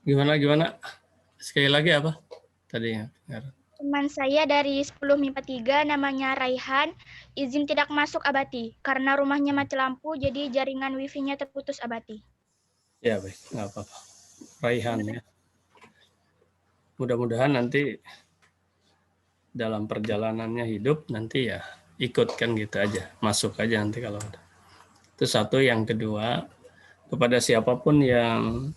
Gimana gimana? Sekali lagi apa? Tadinya. Teman saya dari 10 MIPA 3 namanya Raihan, izin tidak masuk Abati. Karena rumahnya mati lampu, jadi jaringan wifi-nya terputus Abati. Ya baik, nggak apa-apa. Raihan ya. Mudah-mudahan nanti dalam perjalanannya hidup nanti ya ikutkan gitu aja, masuk aja nanti kalau ada. Itu satu. Yang kedua, kepada siapapun yang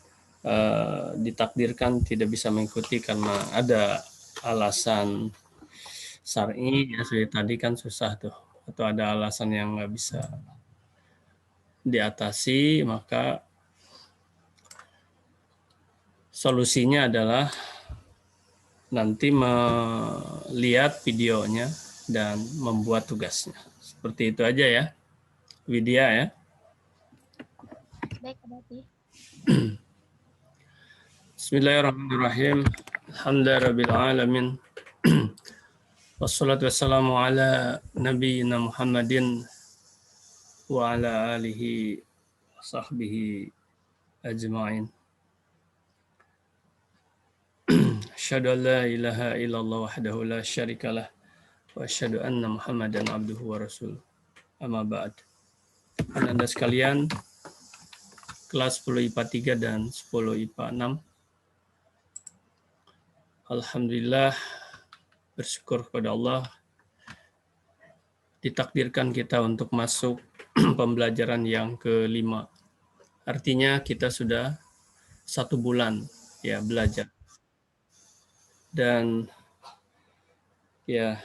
ditakdirkan tidak bisa mengikuti karena ada alasan syar'i ya, seperti tadi kan susah tuh, atau ada alasan yang nggak bisa diatasi, maka solusinya adalah nanti melihat videonya dan membuat tugasnya. Seperti itu aja ya, Widya ya. Baik Abati. Bismillahirrahmanirrahim. Alhamdulillahirrahmanirrahim. Wassalatu wassalamu ala nabiyyina Muhammadin wa ala alihi wa sahbihi ajma'in. Asyhadu an la ilaha illallah wahdahu la syarikalah wa asyhadu anna Muhammadan abduhu wa rasuluh. Amma ba'd. Anda sekalian, kelas 10 IPA 3 dan 10 IPA 6. Alhamdulillah, bersyukur kepada Allah ditakdirkan kita untuk masuk pembelajaran yang kelima. Artinya kita sudah 1 bulan ya belajar. Dan ya,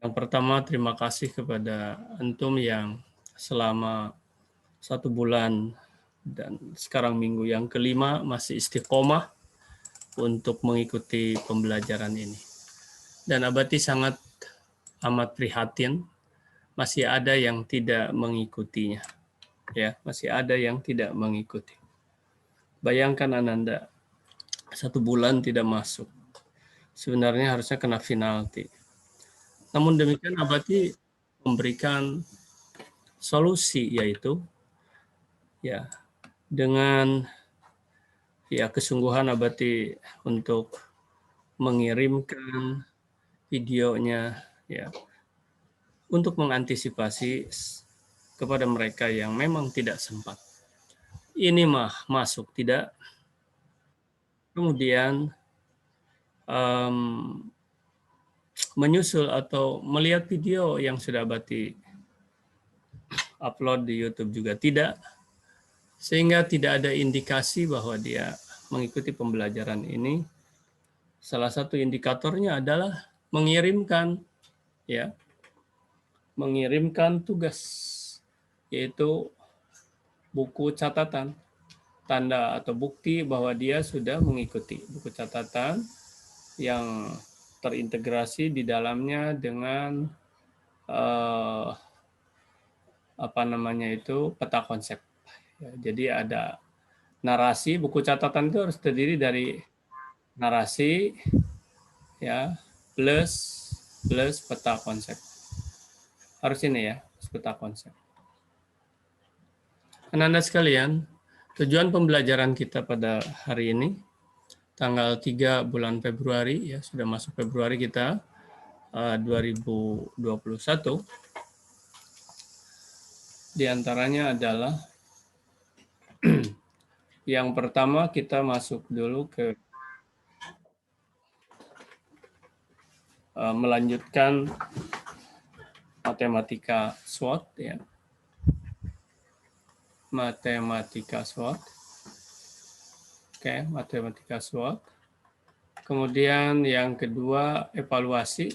yang pertama terima kasih kepada antum yang selama 1 bulan dan sekarang minggu yang kelima masih istiqomah untuk mengikuti pembelajaran ini. Dan Abati sangat amat prihatin, masih ada yang tidak mengikutinya. Ya, masih ada yang tidak mengikuti. Bayangkan Ananda, 1 bulan tidak masuk. Sebenarnya harusnya kena penalti. Namun demikian Abati memberikan solusi, yaitu ya dengan ya kesungguhan Abati untuk mengirimkan videonya ya untuk mengantisipasi kepada mereka yang memang tidak sempat. Ini mah masuk tidak. Kemudian menyusul atau melihat video yang sudah Abati upload di YouTube juga tidak, sehingga tidak ada indikasi bahwa dia mengikuti pembelajaran ini. Salah satu indikatornya adalah mengirimkan tugas, yaitu buku catatan, tanda atau bukti bahwa dia sudah mengikuti, buku catatan yang terintegrasi di dalamnya dengan peta konsep. Ya, jadi ada narasi, buku catatan itu harus terdiri dari narasi ya plus peta konsep. Harus ini ya, peta konsep. Anak-anak sekalian, tujuan pembelajaran kita pada hari ini tanggal 3 bulan Februari ya, sudah masuk Februari kita 2021. Di antaranya adalah yang pertama kita masuk dulu ke melanjutkan matematika SWOT ya. Matematika SWOT. Oke, matematika SWOT. Kemudian yang kedua evaluasi.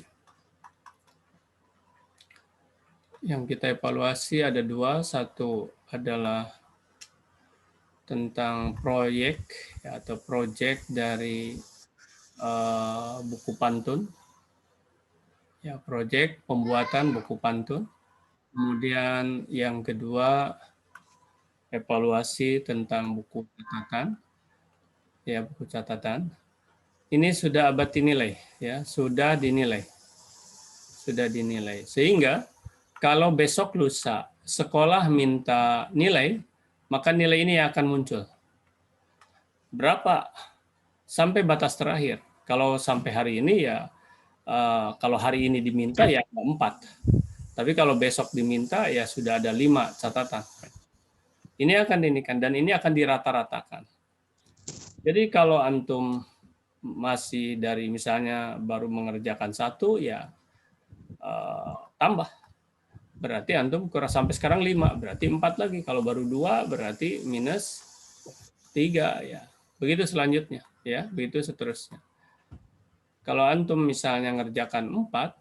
Yang kita evaluasi ada 2, satu adalah tentang proyek ya, atau project dari buku pantun. Ya, proyek pembuatan buku pantun. Kemudian yang kedua evaluasi tentang buku catatan. Ya, buku catatan. Ini sudah Abati nilai ya, sudah dinilai. Sehingga kalau besok lusa sekolah minta nilai, maka nilai ini akan muncul. berapa sampai batas terakhir. Kalau sampai hari ini ya, kalau hari ini diminta ya 4. Tapi kalau besok diminta ya sudah ada 5 catatan. Ini akan dinikan dan ini akan dirata-ratakan. Jadi kalau antum masih dari misalnya baru mengerjakan 1 ya tambah. Berarti antum kurang sampai sekarang 5, berarti 4 lagi. Kalau baru 2 berarti minus 3 ya. Begitu selanjutnya ya, begitu seterusnya. Kalau antum misalnya ngerjakan 4,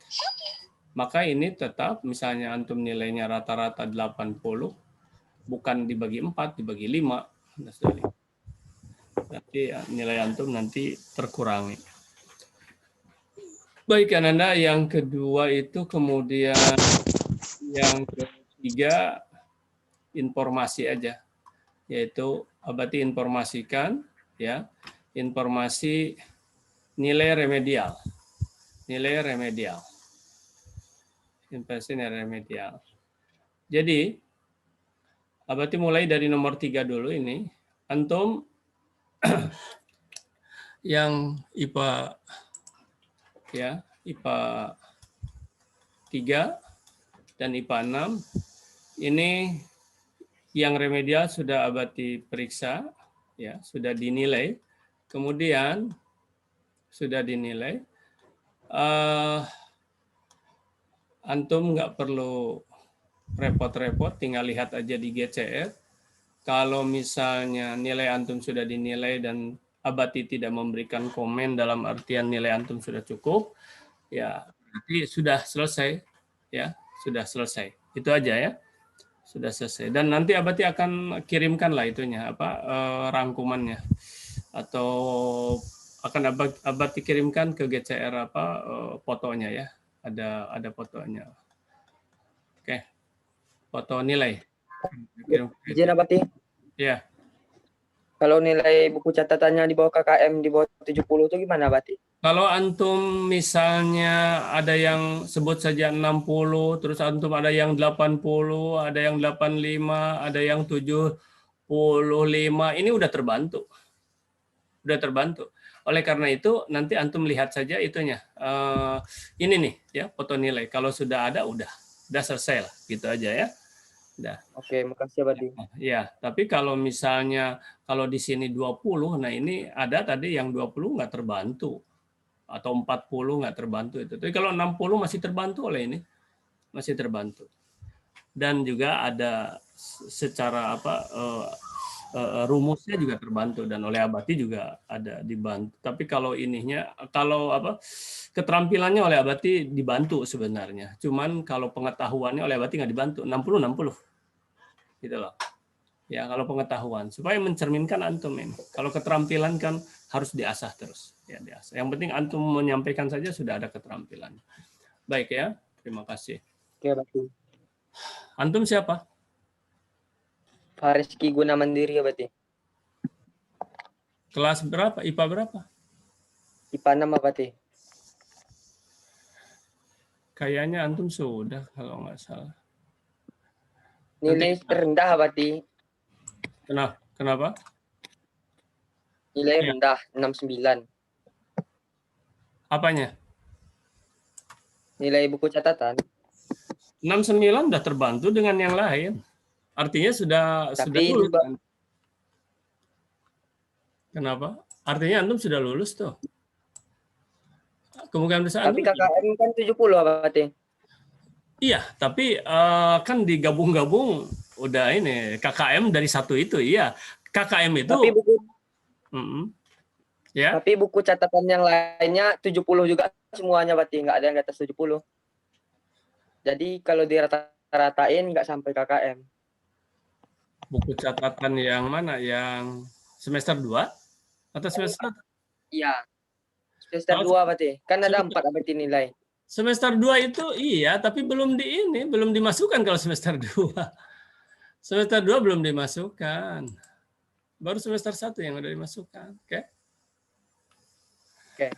maka ini tetap misalnya antum nilainya rata-rata 80, bukan dibagi 4, dibagi 5. Berarti ya, nilai antum nanti terkurangi. Baik, Ananda, yang kedua itu kemudian yang ketiga informasi aja, yaitu berarti informasikan ya, informasi nilai remedial. Nilai remedial. Investasi nilai remedial. Jadi, berarti mulai dari nomor 3 dulu ini, antum yang IPA ya, IPA 3 dan IPA 6 ini yang remedial sudah abadi periksa ya, sudah dinilai. Kemudian sudah dinilai, antum nggak perlu repot-repot, tinggal lihat aja di GCR. Kalau misalnya nilai antum sudah dinilai dan abadi tidak memberikan komen dalam artian nilai antum sudah cukup, ya berarti sudah selesai, ya sudah selesai. Itu aja ya, sudah selesai. Dan nanti abadi akan kirimkan lah itunya rangkumannya, atau akan abadi kirimkan ke GCR fotonya ya, ada fotonya. Oke, foto nilai. Izin abadi. Ya. Kalau nilai buku catatannya di bawah KKM di bawah 70 itu gimana abadi? Kalau antum misalnya ada yang sebut saja 60, terus antum ada yang 80, ada yang 85, ada yang 75, ini udah terbantu. Udah terbantu. Oleh karena itu nanti antum lihat saja itunya. Ini nih ya foto nilai. Kalau sudah ada udah selesai lah, gitu aja ya. Udah. Oke, makasih abadi. Ya, tapi kalau misalnya kalau di sini 20, nah ini ada tadi yang 20 nggak terbantu. Atau 40 nggak terbantu itu. Tapi kalau 60 masih terbantu oleh ini. Masih terbantu. Dan juga ada secara rumusnya juga terbantu dan oleh abadi juga ada dibantu. Tapi kalau keterampilannya oleh abadi dibantu sebenarnya. Cuman kalau pengetahuannya oleh abadi nggak dibantu. 60 gitu loh. Ya, kalau pengetahuan supaya mencerminkan antum ini. Kalau keterampilan kan harus diasah terus, ya diasah. Yang penting antum menyampaikan saja sudah ada keterampilan. Baik ya, terima kasih. Oke, abadi. Antum siapa? Fariski Guna Mandiri abadi. Kelas berapa? IPA berapa? IPA 6 abadi. Kayaknya antum sudah kalau nggak salah. Nilai rendah abadi. Kenapa? Nilai rendah 69. Apanya? Nilai buku catatan. 69 udah terbantu dengan yang lain. Artinya sudah lulus. Kenapa? Artinya antum sudah lulus tuh. Kemungkinan besar. Tapi KKM kan 70 abadi. Iya, tapi kan digabung-gabung udah ini KKM dari satu itu, iya. KKM itu. Tapi buku, ya. Tapi buku catatan yang lainnya 70 juga semuanya berarti nggak ada yang di atas 70. Jadi kalau dirata-ratain nggak sampai KKM. Buku catatan yang mana? Yang semester 2 atau semester? Iya. Semester 2 berarti. Kan ada 4 berarti nilai. Semester 2 itu iya, tapi belum dimasukkan kalau semester 2. Semester 2 belum dimasukkan. Baru semester 1 yang udah dimasukkan. Oke. Oke.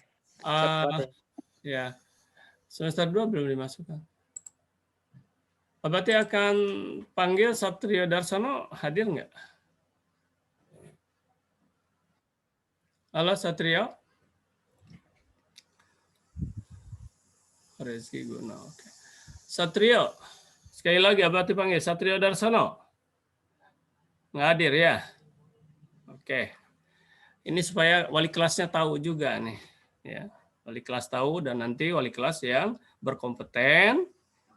Ya. Semester 2 belum dimasukkan. Berarti akan panggil Satrio Darsono, hadir nggak? Halo Satrio. Rezeki Guna. Oke. Satrio. Sekali lagi Abati panggil Satrio Darsono. Nggak hadir ya? Oke. Ini supaya wali kelasnya tahu juga nih. Ya. Wali kelas tahu dan nanti wali kelas yang berkompeten,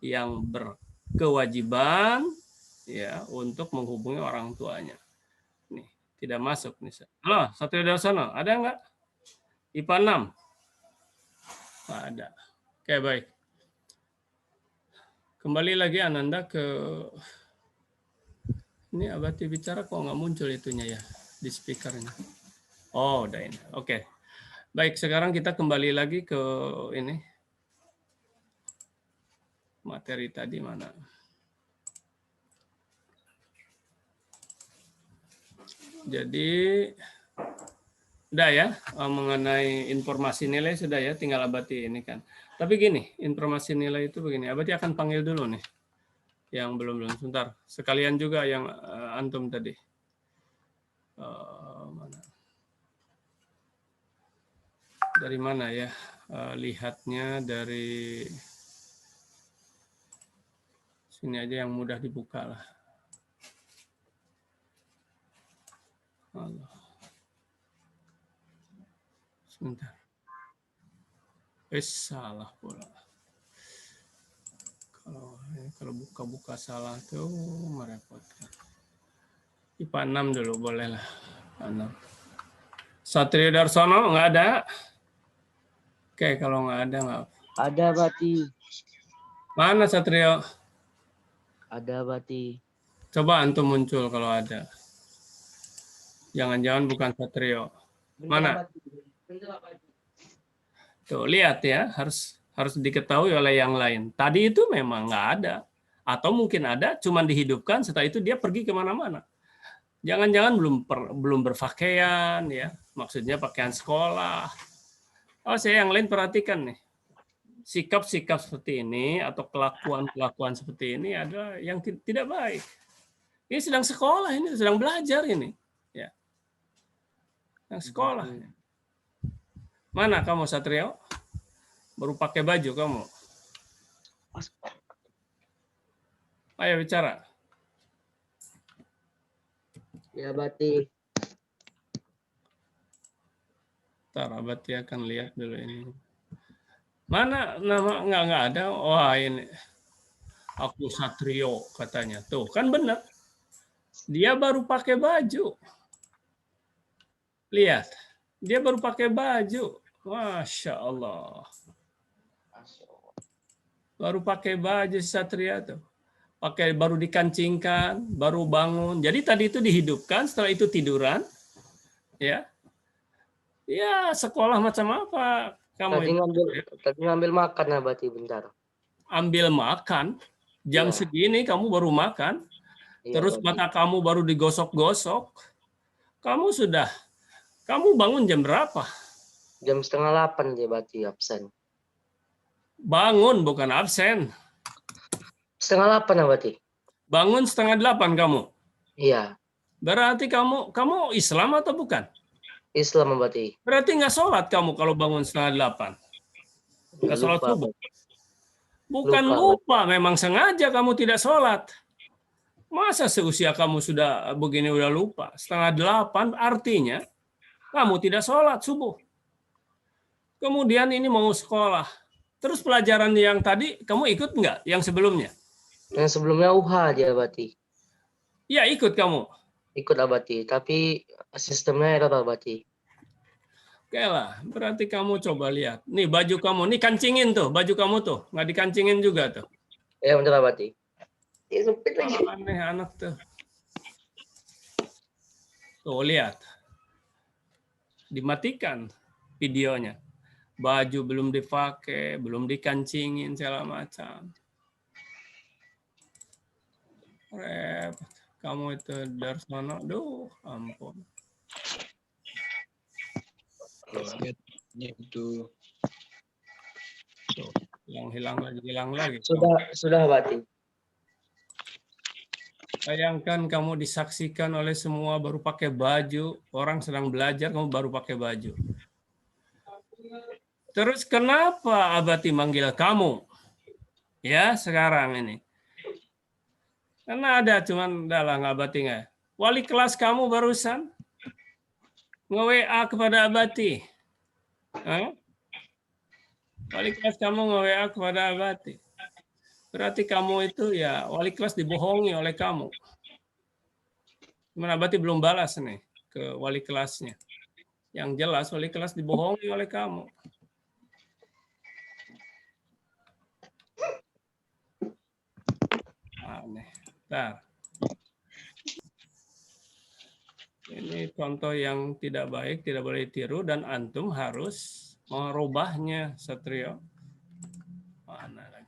yang berkewajiban ya untuk menghubungi orang tuanya. Nih, tidak masuk nih. Halo, Satrio Darsono, ada nggak? IPA 6? Nggak ada. Oke, baik. Kembali lagi Ananda ke ini Abati bicara kok nggak muncul itunya ya di speakernya. Oh, udah ini. Oke. Baik, sekarang kita kembali lagi ke ini. Materi tadi mana? Jadi udah ya, mengenai informasi nilai sudah ya, tinggal Abati ini kan. Tapi gini, informasi nilai itu begini, Abati akan panggil dulu nih. Yang belum sebentar. Sekalian juga yang antum tadi. Mana? Dari mana ya? Lihatnya dari sini aja yang mudah dibuka lah. Allah. Sebentar. Salah pula. Kalau buka-buka salah tuh merepotkan. IPA 6 dulu boleh lah. 6. Satrio Darsono nggak ada? Oke, kalau nggak ada nggak. Ada Bati. Mana Satrio? Ada Bati. Coba antum muncul kalau ada. Jangan-jangan bukan Satrio. Mana? Tuh lihat ya, harus diketahui oleh yang lain. Tadi itu memang nggak ada, atau mungkin ada, cuman dihidupkan. Setelah itu dia pergi kemana-mana. Jangan-jangan belum berpakaian, ya, maksudnya pakaian sekolah. Oh, saya yang lain perhatikan nih, sikap-sikap seperti ini atau kelakuan seperti ini adalah yang tidak baik. Ini sedang sekolah, ini sedang belajar ini, ya, yang sekolah. Mana kamu Satrio? Baru pakai baju kamu. Ayo bicara. Ya Bati. Ntar Abati akan lihat dulu ini. Mana nama nggak ada. Wah ini. Aku Satrio katanya. Tuh kan benar. Dia baru pakai baju. Lihat. Dia baru pakai baju. Masya Allah. Baru pakai baju Satria tuh. Baru dikancingkan, baru bangun. Jadi tadi itu dihidupkan, setelah itu tiduran. Ya. Ya, sekolah macam apa? Kamu Tadi ngambil makan ya Bati bentar. Ambil makan. Jam segini kamu baru makan. Iya, Terus Bati. mata kamu baru digosok-gosok. Kamu bangun jam berapa? Jam 7:30 ya Bati absen. Bangun bukan absen. 7:30 ya Bati. Bangun 7:30 kamu. Iya. Berarti kamu Islam atau bukan? Islam Bati. Berarti nggak sholat kamu kalau bangun 7:30. Nggak sholat subuh. Bukan lupa, memang sengaja kamu tidak sholat. Masa seusia kamu sudah begini udah lupa? 7:30 artinya kamu tidak sholat subuh. Kemudian ini mau sekolah. Terus pelajaran yang tadi kamu ikut nggak? Yang sebelumnya? Yang sebelumnya UHA dia Bati. Ya ikut kamu. Ikut Abati, tapi sistemnya error Abati. Oke lah, berarti kamu coba lihat. Nih baju kamu, nih kancingin tuh, baju kamu tuh. Nggak dikancingin juga tuh. Ya bentar Abati. Ya sempit lagi. Aneh anak tuh. Tuh lihat. Dimatikan videonya. Baju belum dipakai, belum dikancingin segala macam. Repot. Kamu itu Darsono, duh ampun. Itu Tuh, hilang lagi. Sudah Bati. Bayangkan kamu disaksikan oleh semua baru pakai baju, orang sedang belajar, kamu baru pakai baju. Terus kenapa Abati manggil kamu? Ya, sekarang ini. Karena ada, cuman dalam Abati nggak. Wali kelas kamu barusan nge-WA kepada Abati. Wali kelas kamu nge-WA kepada Abati. Berarti kamu itu ya wali kelas dibohongi oleh kamu. Cuman Abati belum balas nih ke wali kelasnya. Yang jelas wali kelas dibohongi oleh kamu. Aneh. Bentar. Ini contoh yang tidak baik, tidak boleh ditiru, dan antum harus merubahnya, Satrio. Mana lagi?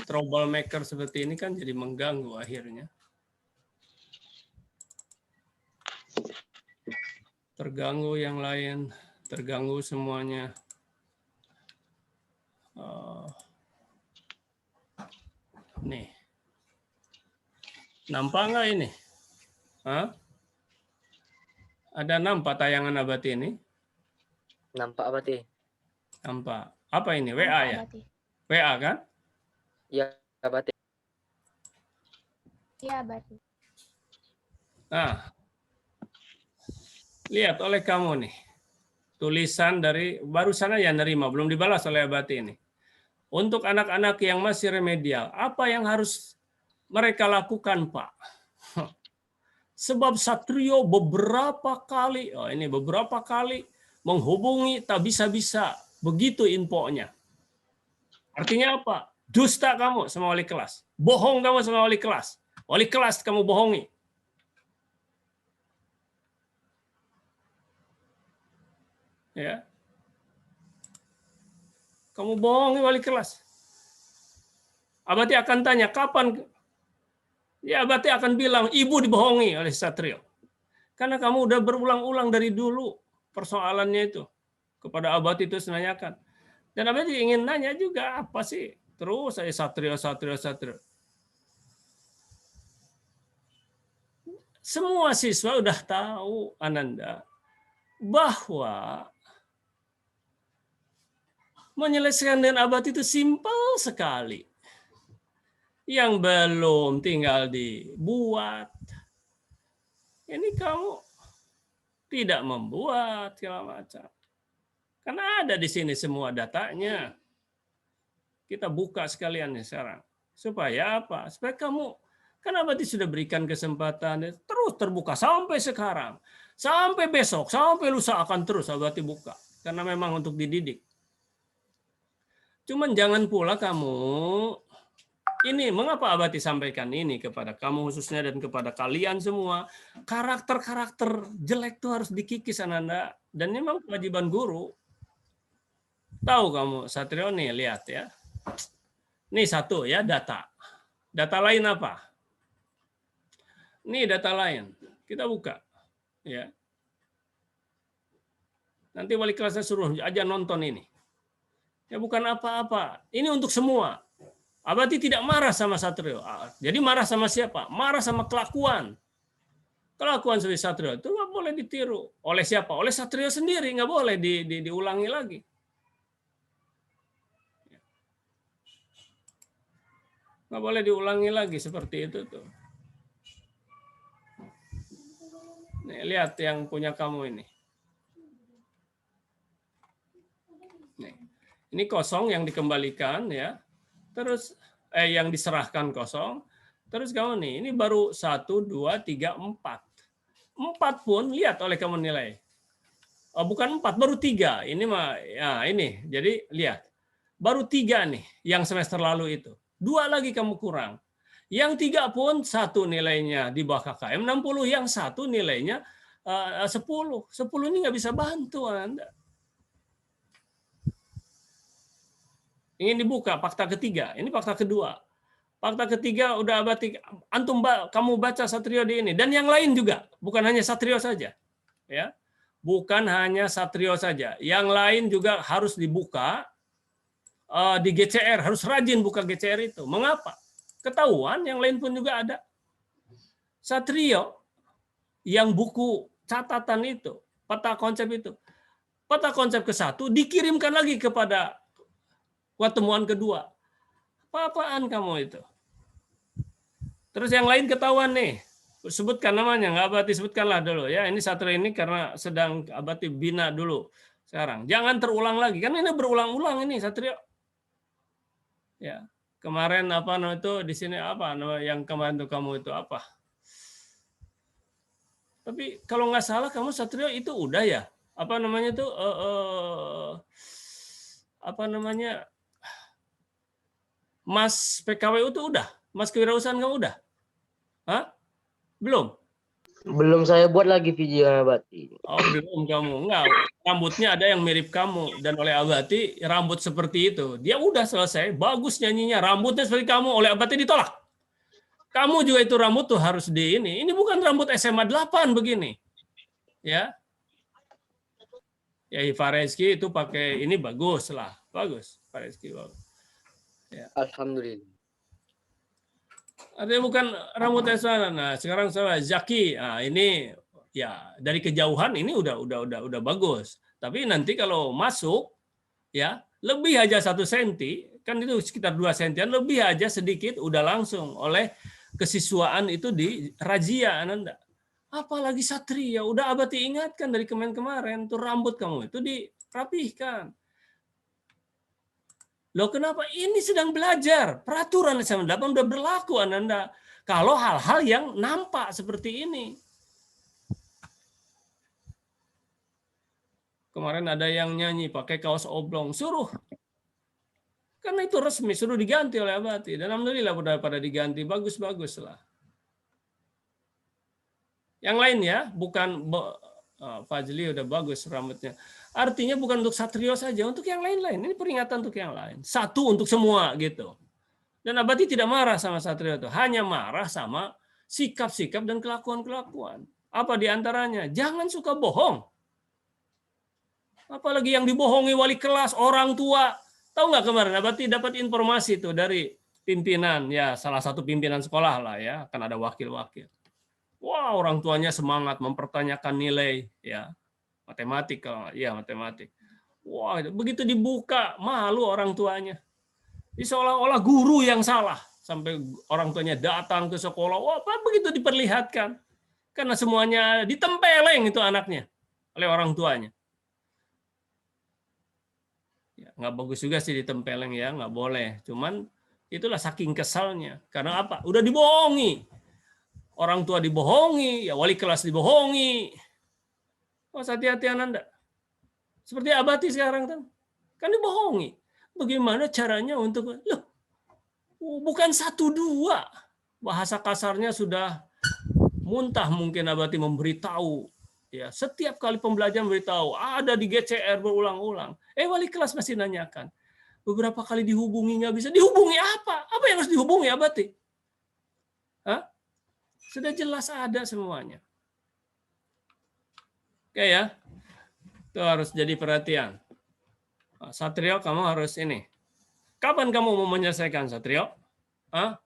Troublemaker seperti ini kan jadi mengganggu akhirnya. Terganggu yang lain, terganggu semuanya. Nih. Nampak nggak ini? Hah? Ada nampak tayangan Abati ini? Nampak Abati? Nampak. Apa ini? WA Nampak, ya? Abati. WA kan? Iya Abati. Iya, Abati. Nah, lihat oleh kamu nih. Tulisan dari barusan aja nerima, belum dibalas oleh Abati ini. Untuk anak-anak yang masih remedial, apa yang harus mereka lakukan, Pak? Sebab Satrio beberapa kali menghubungi tak bisa-bisa. Begitu infonya. Artinya apa? Dusta kamu sama wali kelas. Bohong kamu sama wali kelas. Wali kelas kamu bohongi. Ya. Kamu bohongi wali kelas. Abati akan tanya, kapan? Ya, Abati akan bilang, ibu dibohongi oleh Satrio. Karena kamu udah berulang-ulang dari dulu persoalannya itu. Kepada Abati itu menanyakan. Dan Abati ingin nanya juga, apa sih? Terus saya Satrio. Semua siswa udah tahu, Ananda, bahwa menyelesaikan dengan Abati itu simpel sekali. Yang belum tinggal dibuat. Ini kamu tidak membuat segala macam. Karena ada di sini semua datanya. Kita buka sekalian nih sekarang. Supaya apa? Supaya kamu, kan Abati sudah berikan kesempatan terus terbuka sampai sekarang. Sampai besok, sampai lusa akan terus Abati buka. Karena memang untuk dididik. Cuman jangan pula kamu, ini mengapa Abati sampaikan ini kepada kamu khususnya dan kepada kalian semua, karakter-karakter jelek itu harus dikikis Ananda, dan memang kewajiban guru. Tahu kamu Satrio nih, lihat ya. Ini satu ya, data. Data lain apa? Ini data lain. Kita buka ya. Nanti wali kelasnya suruh aja nonton ini. Ya bukan apa-apa. Ini untuk semua. Abati tidak marah sama Satrio. Jadi marah sama siapa? Marah sama kelakuan. Kelakuan seperti Satrio itu nggak boleh ditiru. Oleh siapa? Oleh Satrio sendiri. Nggak boleh diulangi lagi. Nggak boleh diulangi lagi seperti itu tuh. Nih, lihat yang punya kamu ini. Nih. Ini kosong yang dikembalikan ya. Terus yang diserahkan kosong. Terus kamu nih, ini baru 1, 2, 3, 4. 4 pun lihat oleh kamu nilai. Oh, bukan 4, baru 3. Ini mah ya ini. Jadi lihat. Baru 3 nih yang semester lalu itu. 2 lagi kamu kurang. Yang 3 pun 1 nilainya di bawah KKM 60, yang 1 nilainya 10. 10 ini nggak bisa bantu Anda. Ingin dibuka fakta ketiga. Ini fakta kedua. Fakta ketiga udah Abati antum kamu baca Satrio di ini dan yang lain juga, bukan hanya Satrio saja. Ya. Bukan hanya Satrio saja. Yang lain juga harus dibuka di GCR. Harus rajin buka GCR itu. Mengapa? Ketahuan yang lain pun juga ada. Satrio yang buku catatan itu, peta konsep itu. Peta konsep ke-1 dikirimkan lagi kepada pertemuan kedua. Apa-apaan kamu itu? Terus yang lain ketahuan nih. Sebutkan namanya, nggak Abati sebutkanlah dulu ya. Ini Satrio ini karena sedang Abati bina dulu sekarang. Jangan terulang lagi, kan ini berulang-ulang ini Satrio. Ya, kemarin apa nama itu di sini apa nama yang kemarin tuh kamu itu apa? Tapi kalau nggak salah kamu Satrio itu udah ya. Apa namanya tuh apa namanya? Mas PKWU itu udah, Mas kewirausahaan kamu udah? Hah? Belum? Belum saya buat lagi video Abati. Oh, belum kamu. Enggak, rambutnya ada yang mirip kamu. Dan oleh Abati, rambut seperti itu. Dia udah selesai, bagus nyanyinya. Rambutnya seperti kamu, oleh Abati ditolak. Kamu juga itu rambut tuh harus di ini. Ini bukan rambut SMA 8 begini. Ya. Ya, Fareski itu pakai ini bagus lah. Bagus, Fareski bagus. Ya. Alhamdulillah. Artinya bukan rambut SMA. Nah, sekarang saya Zaki. Nah, ini ya dari kejauhan ini udah bagus. Tapi nanti kalau masuk ya lebih aja 1 senti, kan itu sekitar 2 sentian, lebih aja sedikit udah langsung oleh kesiswaan itu di razia Ananda. Apalagi Satria, udah Abati ingatkan dari kemarin tuh rambut kamu itu dirapihkan. Loh kenapa? Ini sedang belajar. Peraturan SMA 8 udah berlaku Ananda. Kalau hal-hal yang nampak seperti ini. Kemarin ada yang nyanyi pakai kaos oblong. Suruh. Karena itu resmi, suruh diganti oleh Abati. Dan alhamdulillah udah pada diganti. Bagus-bagus lah. Yang lain ya, bukan Fajli udah bagus rambutnya. Artinya bukan untuk Satrio saja, untuk yang lain-lain. Ini peringatan untuk yang lain. Satu untuk semua gitu. Dan Abati tidak marah sama Satrio itu, hanya marah sama sikap-sikap dan kelakuan-kelakuan. Apa diantaranya? Jangan suka bohong. Apalagi yang dibohongi wali kelas, orang tua. Tahu nggak kemarin Abati dapat informasi itu dari pimpinan, ya salah satu pimpinan sekolah lah ya, kan ada wakil-wakil. Wah, orang tuanya semangat mempertanyakan nilai ya. Matematik kalau iya matematik. Wah, begitu dibuka malu orang tuanya. Seolah-olah guru yang salah sampai orang tuanya datang ke sekolah. Wah, apa begitu diperlihatkan? Karena semuanya ditempeleng itu anaknya oleh orang tuanya. Ya, nggak bagus juga sih ditempeleng ya, nggak boleh. Cuman itulah saking kesalnya. Karena apa? Udah dibohongi. Orang tua dibohongi, ya wali kelas dibohongi. Oh, hati-hati Ananda. Seperti Abati sekarang kan dibohongi. Bagaimana caranya untuk loh, bukan 1, 2. Bahasa kasarnya sudah muntah mungkin Abati memberitahu. Ya, setiap kali pembelajaran beritahu, ada di GCR berulang-ulang. Wali kelas masih nanyakan. Beberapa kali dihubungi nggak bisa. Dihubungi apa? Apa yang harus dihubungi Abati? Hah? Sudah jelas ada semuanya. Oke ya, itu harus jadi perhatian. Satrio, kamu harus ini. Kapan kamu mau menyelesaikan Satrio? Hah?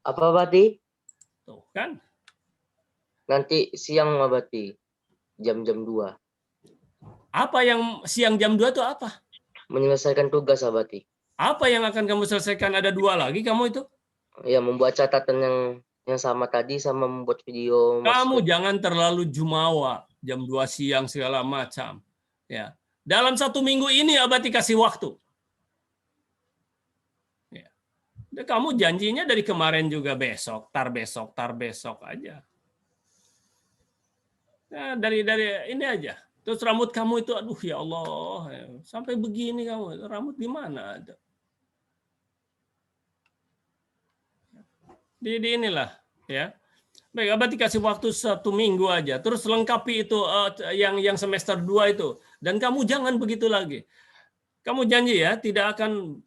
Apa Abati? Tuh kan? Nanti siang Abati. Jam-jam 2. Apa yang siang jam 2 itu apa? Menyelesaikan tugas Abati. Apa yang akan kamu selesaikan? Ada 2 lagi kamu itu? Ya, membuat catatan yang sama tadi sama membuat video. Kamu jangan terlalu jumawa. Jam 2 siang segala macam. Ya. Dalam 1 minggu ini Abati kasih waktu. Ya. Kamu janjinya dari kemarin juga besok, tar besok aja. Nah, dari ini aja. Terus rambut kamu itu, aduh ya Allah, sampai begini kamu, rambut di mana ada? Di inilah, ya. Baik, Abati kasih waktu 1 minggu aja. Terus lengkapi itu yang semester 2 itu. Dan kamu jangan begitu lagi. Kamu janji ya, tidak akan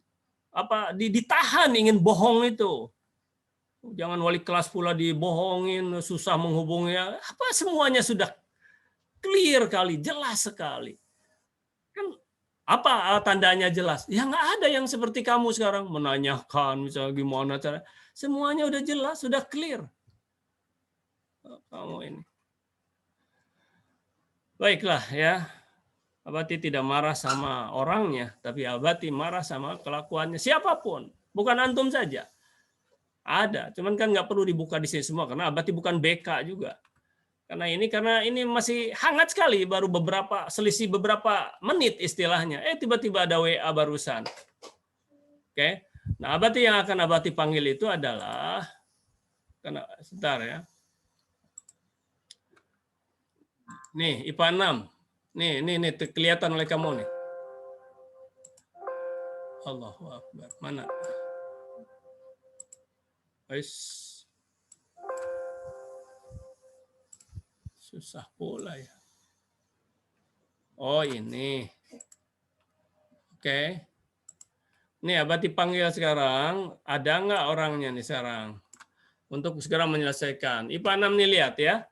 ditahan ingin bohong itu. Jangan wali kelas pula dibohongin, susah menghubungi. Apa semuanya sudah clear kali, jelas sekali. Kan apa tandanya jelas? Ya nggak ada yang seperti kamu sekarang menanyakan misalnya gimana cara. Semuanya udah jelas, sudah clear. Kamu ini. Baiklah ya. Abati tidak marah sama orangnya, tapi Abati marah sama kelakuannya siapapun, bukan antum saja. Ada, cuman kan nggak perlu dibuka di sini semua karena Abati bukan BK juga. Karena ini masih hangat sekali, baru selisih beberapa menit istilahnya. Tiba-tiba ada WA barusan. Oke. Nah, Abati yang akan Abati panggil itu adalah sebentar ya. Nih, IPA 6. Nih kelihatan oleh kamu nih. Allahu Akbar. Mana? Susah pula ya. Oh, ini. Oke. Nih, Abati panggil sekarang. Ada nggak orangnya nih sekarang? Untuk segera menyelesaikan. IPA 6 nih lihat ya.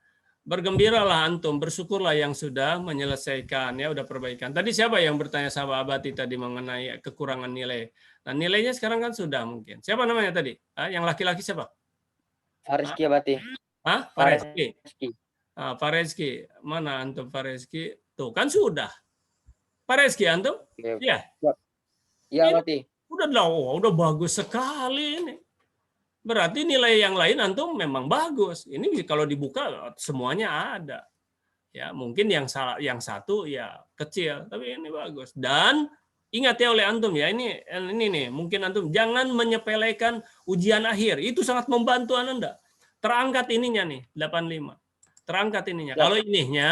Bergembiralah antum, bersyukurlah yang sudah menyelesaikan, ya udah perbaikan. Tadi siapa yang bertanya sama Abati tadi mengenai kekurangan nilai? Nah, nilainya sekarang kan sudah mungkin. Siapa namanya tadi? Yang laki-laki siapa? Farizki Abati. Farizki. Farizki. Mana antum Farizki? Tuh, kan sudah. Farizki antum? Iya. Iya, Abati. Udah bagus sekali ini. Berarti nilai yang lain antum memang bagus. Ini kalau dibuka semuanya ada. Ya, mungkin yang satu ya kecil, tapi ini bagus. Dan ingat ya oleh antum ya, ini nih, mungkin antum jangan menyepelekan ujian akhir. Itu sangat membantu Anda. Terangkat ininya nih, 85. Terangkat ininya. Ya. Kalau ininya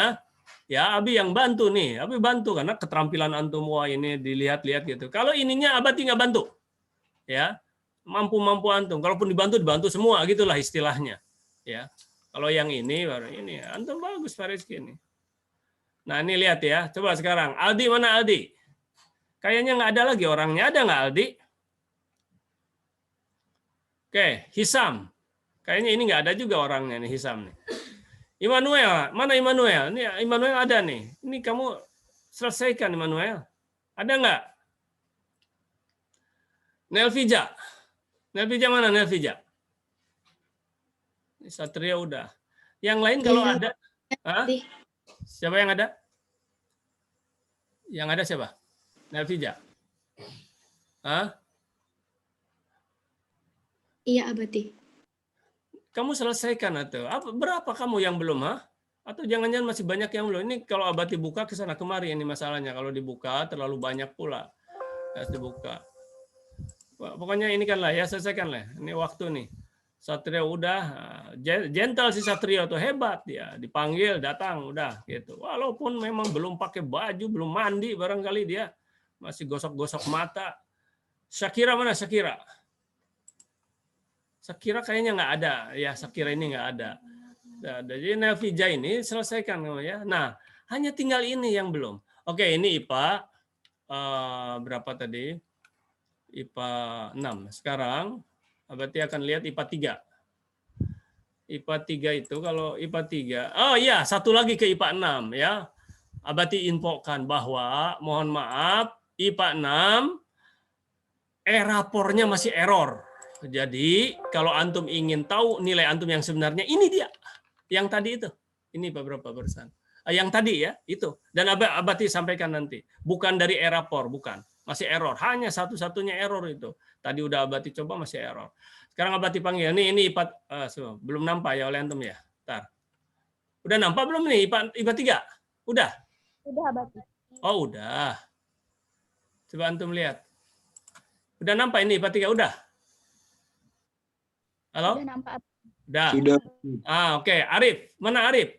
ya Abi yang bantu nih. Abi bantu karena keterampilan antum wah ini dilihat-lihat gitu. Kalau ininya Abati nggak bantu. Ya. Mampu antum. Kalaupun dibantu semua gitulah istilahnya. Ya. Kalau yang ini baru ini antum bagus Farizki ini. Nah, ini lihat ya. Coba sekarang Aldi mana Aldi? Kayaknya nggak ada lagi orangnya. Ada nggak Aldi? Oke, Hisam. Kayaknya ini nggak ada juga orangnya nih Hisam nih. Immanuel, mana Immanuel? Ini Immanuel ada nih. Ini kamu selesaikan Immanuel. Ada nggak? Nelvija. Nelvija mana Nelvija? Satria udah. Yang lain kalau ada, siapa yang ada? Yang ada siapa? Nelvija. Iya Abati. Kamu selesaikan atau berapa kamu yang belum? Atau jangan-jangan masih banyak yang belum? Ini kalau Abati buka ke sana kemari ini masalahnya. Kalau dibuka terlalu banyak pula. Harus dibuka. Pokoknya ini kan lah ya, selesaikan lah. Ini waktu nih. Satria udah gentle si Satria tuh hebat ya, dipanggil datang udah gitu. Walaupun memang belum pakai baju, belum mandi barangkali dia masih gosok-gosok mata. Shakira mana Shakira? Shakira kayaknya nggak ada ya, Shakira ini nggak ada. Jadi Nelvija ini selesaikan ya. Nah, hanya tinggal ini yang belum. Oke, ini IPA berapa tadi? IPA 6. Sekarang Abati akan lihat IPA 3. IPA 3 itu kalau IPA 3, oh iya, satu lagi ke IPA 6 ya. Abati infokan bahwa mohon maaf IPA 6 rapornya masih error. Jadi kalau antum ingin tahu nilai antum yang sebenarnya ini dia. Yang tadi itu. Ini beberapa barusan. Yang tadi ya, itu. Dan Abati sampaikan nanti. Bukan dari rapor, bukan. Masih error. Hanya satu-satunya error itu. Tadi udah Abati coba masih error. Sekarang Abati panggil. Ini IPA belum nampak ya oleh antum ya. Bentar. Udah nampak belum nih IPA 3? Udah? Udah Abati. Oh, udah. Coba antum lihat. Udah nampak ini IPA 3? Udah? Halo? Udah nampak. Udah. Sudah. Oke. Arif. Mana Arif?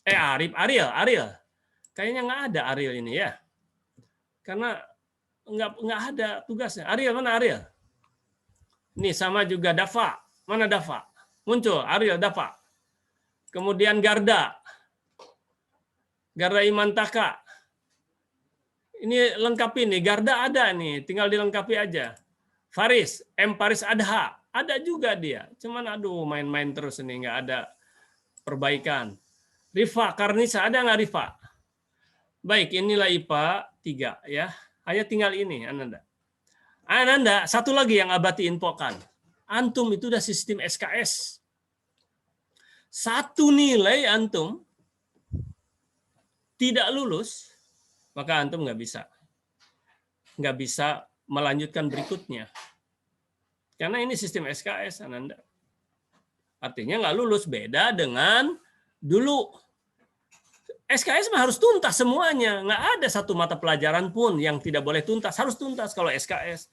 Ariel. Kayaknya nggak ada Ariel ini ya. Karena nggak ada tugasnya. Ariel, mana Ariel? Ini sama juga Dafa. Mana Dafa? Muncul, Ariel, Dafa. Kemudian Garda Imantaka. Ini lengkapi nih, Garda ada nih, tinggal dilengkapi aja. Faris Adha, ada juga dia. Cuman aduh main-main terus ini, nggak ada perbaikan. Rifa Karnisa, ada nggak Rifa? Baik, inilah IPA 3 ya. Hanya tinggal ini, Ananda. Ananda, satu lagi yang Abati infokan. Antum itu udah sistem SKS. Satu nilai antum tidak lulus, maka antum nggak bisa melanjutkan berikutnya. Karena ini sistem SKS, Ananda. Artinya nggak lulus, beda dengan dulu. SKS mah harus tuntas semuanya. Nggak ada satu mata pelajaran pun yang tidak boleh tuntas. Harus tuntas kalau SKS.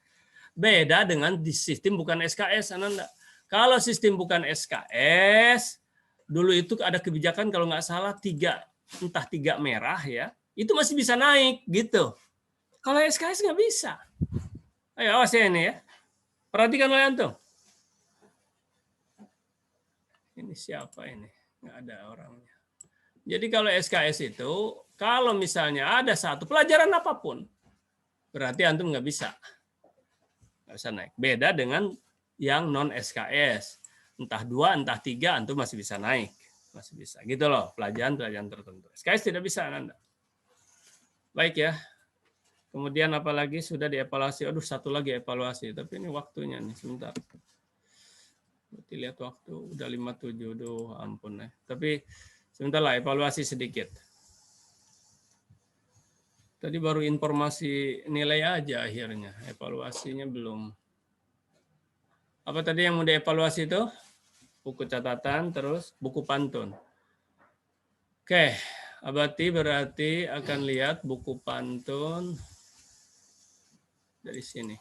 Beda dengan di sistem bukan SKS, Ananda. Kalau sistem bukan SKS, dulu itu ada kebijakan kalau nggak salah entah tiga merah ya, itu masih bisa naik gitu. Kalau SKS nggak bisa. Ayo awas ya ini ya. Perhatikan oleh antum. Ini siapa ini? Nggak ada orangnya. Jadi kalau SKS itu, kalau misalnya ada satu pelajaran apapun, berarti antum nggak bisa naik. Beda dengan yang non SKS, entah 2, entah 3, antum masih bisa naik, masih bisa. Gitu loh, pelajaran tertentu. SKS tidak bisa, Anda. Baik ya. Kemudian apalagi sudah dievaluasi. Aduh, satu lagi evaluasi, tapi ini waktunya nih sebentar. Berarti lihat waktu udah 57, aduh ampun ya. Tapi sebentar lah, evaluasi sedikit. Tadi baru informasi nilai aja akhirnya, evaluasinya belum. Apa tadi yang mau dievaluasi itu? Buku catatan, terus buku pantun. Oke, Abati berarti akan lihat buku pantun dari sini.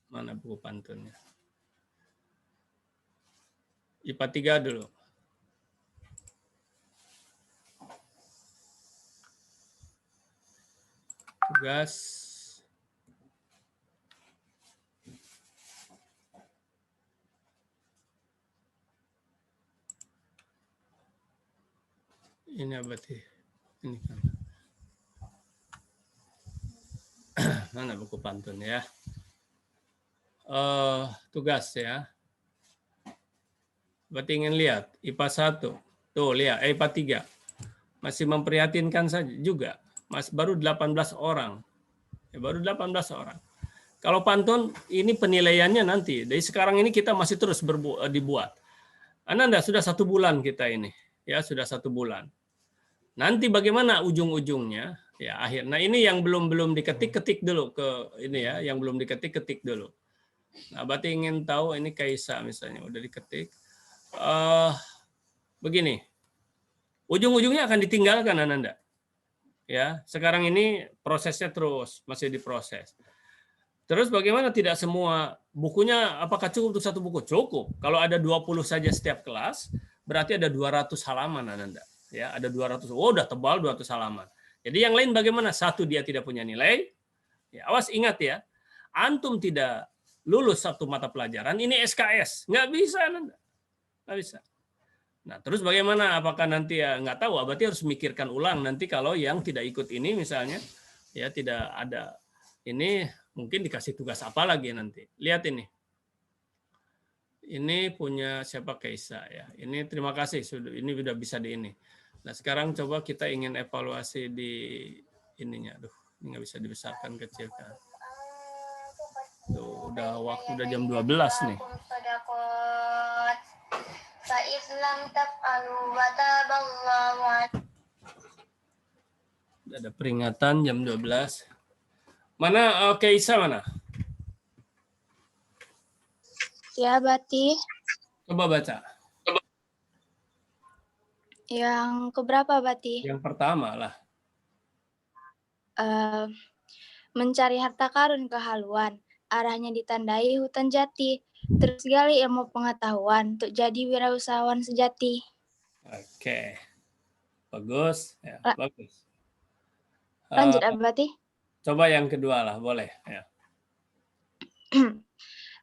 Mana buku pantunnya? IPA 3 dulu. Tugas. Ini Abati. Ini kan. Mana buku pantun ya? Tugas ya. Berarti ingin lihat IPA 1. Tuh, lihat IPA 3. Masih memprihatinkan saja juga. Mas baru 18 orang. Ya, baru 18 orang. Kalau pantun ini penilaiannya nanti. Dari sekarang ini kita masih terus dibuat. Ananda sudah 1 bulan kita ini. Ya, sudah 1 bulan. Nanti bagaimana ujung-ujungnya? Ya, akhir. Nah, ini yang belum diketik-ketik dulu ke ini ya, yang belum diketik-ketik dulu. Nah, berarti ingin tahu ini Kaisa misalnya udah diketik. Begini. Ujung-ujungnya akan ditinggalkan Ananda. Ya, sekarang ini prosesnya terus masih diproses. Terus bagaimana tidak semua bukunya apakah cukup untuk 1 buku? Cukup. Kalau ada 20 saja setiap kelas, berarti ada 200 halaman Ananda. Ya, ada 200. Oh, udah tebal 200 halaman. Jadi yang lain bagaimana? 1 dia tidak punya nilai. Ya, awas ingat ya. Antum tidak lulus 1 mata pelajaran, ini SKS. Nggak bisa Ananda. Nggak bisa. Nah, terus bagaimana? Apakah nanti ya nggak tahu, berarti harus mikirkan ulang nanti kalau yang tidak ikut ini misalnya ya tidak ada ini mungkin dikasih tugas apa lagi nanti. Lihat ini. Ini punya siapa Kaisa ya. Ini terima kasih sudah ini sudah bisa di ini. Nah, sekarang coba kita ingin evaluasi di ininya. Aduh, ini nggak bisa dibesarkan kecilkan. Tuh, udah waktu udah jam 12 nih. Ada peringatan jam 12. Mana Kaisa mana? Ya, Bati. Coba baca. Yang keberapa, Bati? Yang pertama lah. Mencari harta karun kehaluan. Arahnya ditandai hutan jati. Terus gali ilmu pengetahuan untuk jadi wirausahawan sejati. Oke. Bagus. Ya, bagus. Lanjut, Abati. Coba yang kedua lah, boleh. Ya.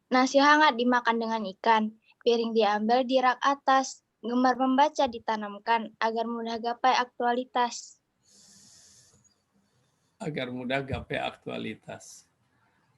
Nasi hangat dimakan dengan ikan. Piring diambil di rak atas. Gemar membaca ditanamkan agar mudah gapai aktualitas. Agar mudah gapai aktualitas.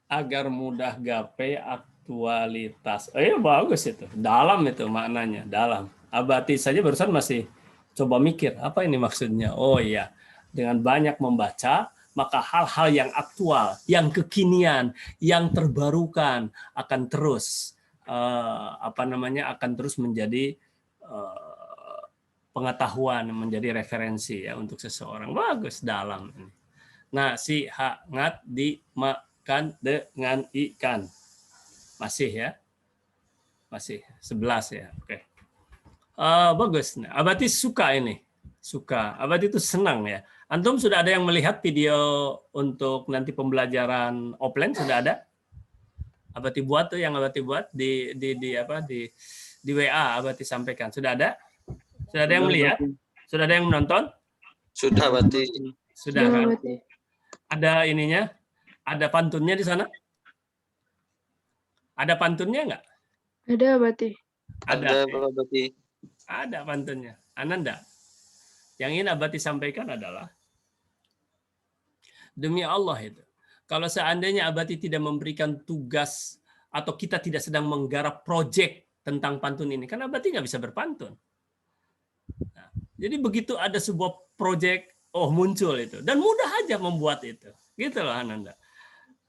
Agar mudah gapai Aktualitas. Oh iya bagus itu. Dalam itu maknanya, dalam. Abati saja barusan masih coba mikir, apa ini maksudnya? Oh iya, dengan banyak membaca, maka hal-hal yang aktual, yang kekinian, yang terbarukan akan terus akan terus menjadi pengetahuan, menjadi referensi ya untuk seseorang. Bagus dalam ini. Nasi hangat dimakan dengan ikan. Masih ya? Masih 11 ya. Oke. Bagus. Nah, Abati suka ini. Suka. Abati itu senang ya. Antum sudah ada yang melihat video untuk nanti pembelajaran offline sudah ada? Abati buat tuh yang Abati buat di WA Abati sampaikan. Sudah ada? Sudah ada yang melihat? Sudah ada yang menonton? Sudah, Bati. Sudah kan? Ada ininya? Ada pantunnya di sana? Ada pantunnya nggak? Ada, Bati. Ada, Bati. Ada pantunnya. Ananda. Yang ingin Abati sampaikan adalah demi Allah itu. Kalau seandainya Abati tidak memberikan tugas atau kita tidak sedang menggarap proyek tentang pantun ini, kan Abati nggak bisa berpantun. Nah, jadi begitu ada sebuah proyek, muncul itu. Dan mudah aja membuat itu. Gitu loh Ananda.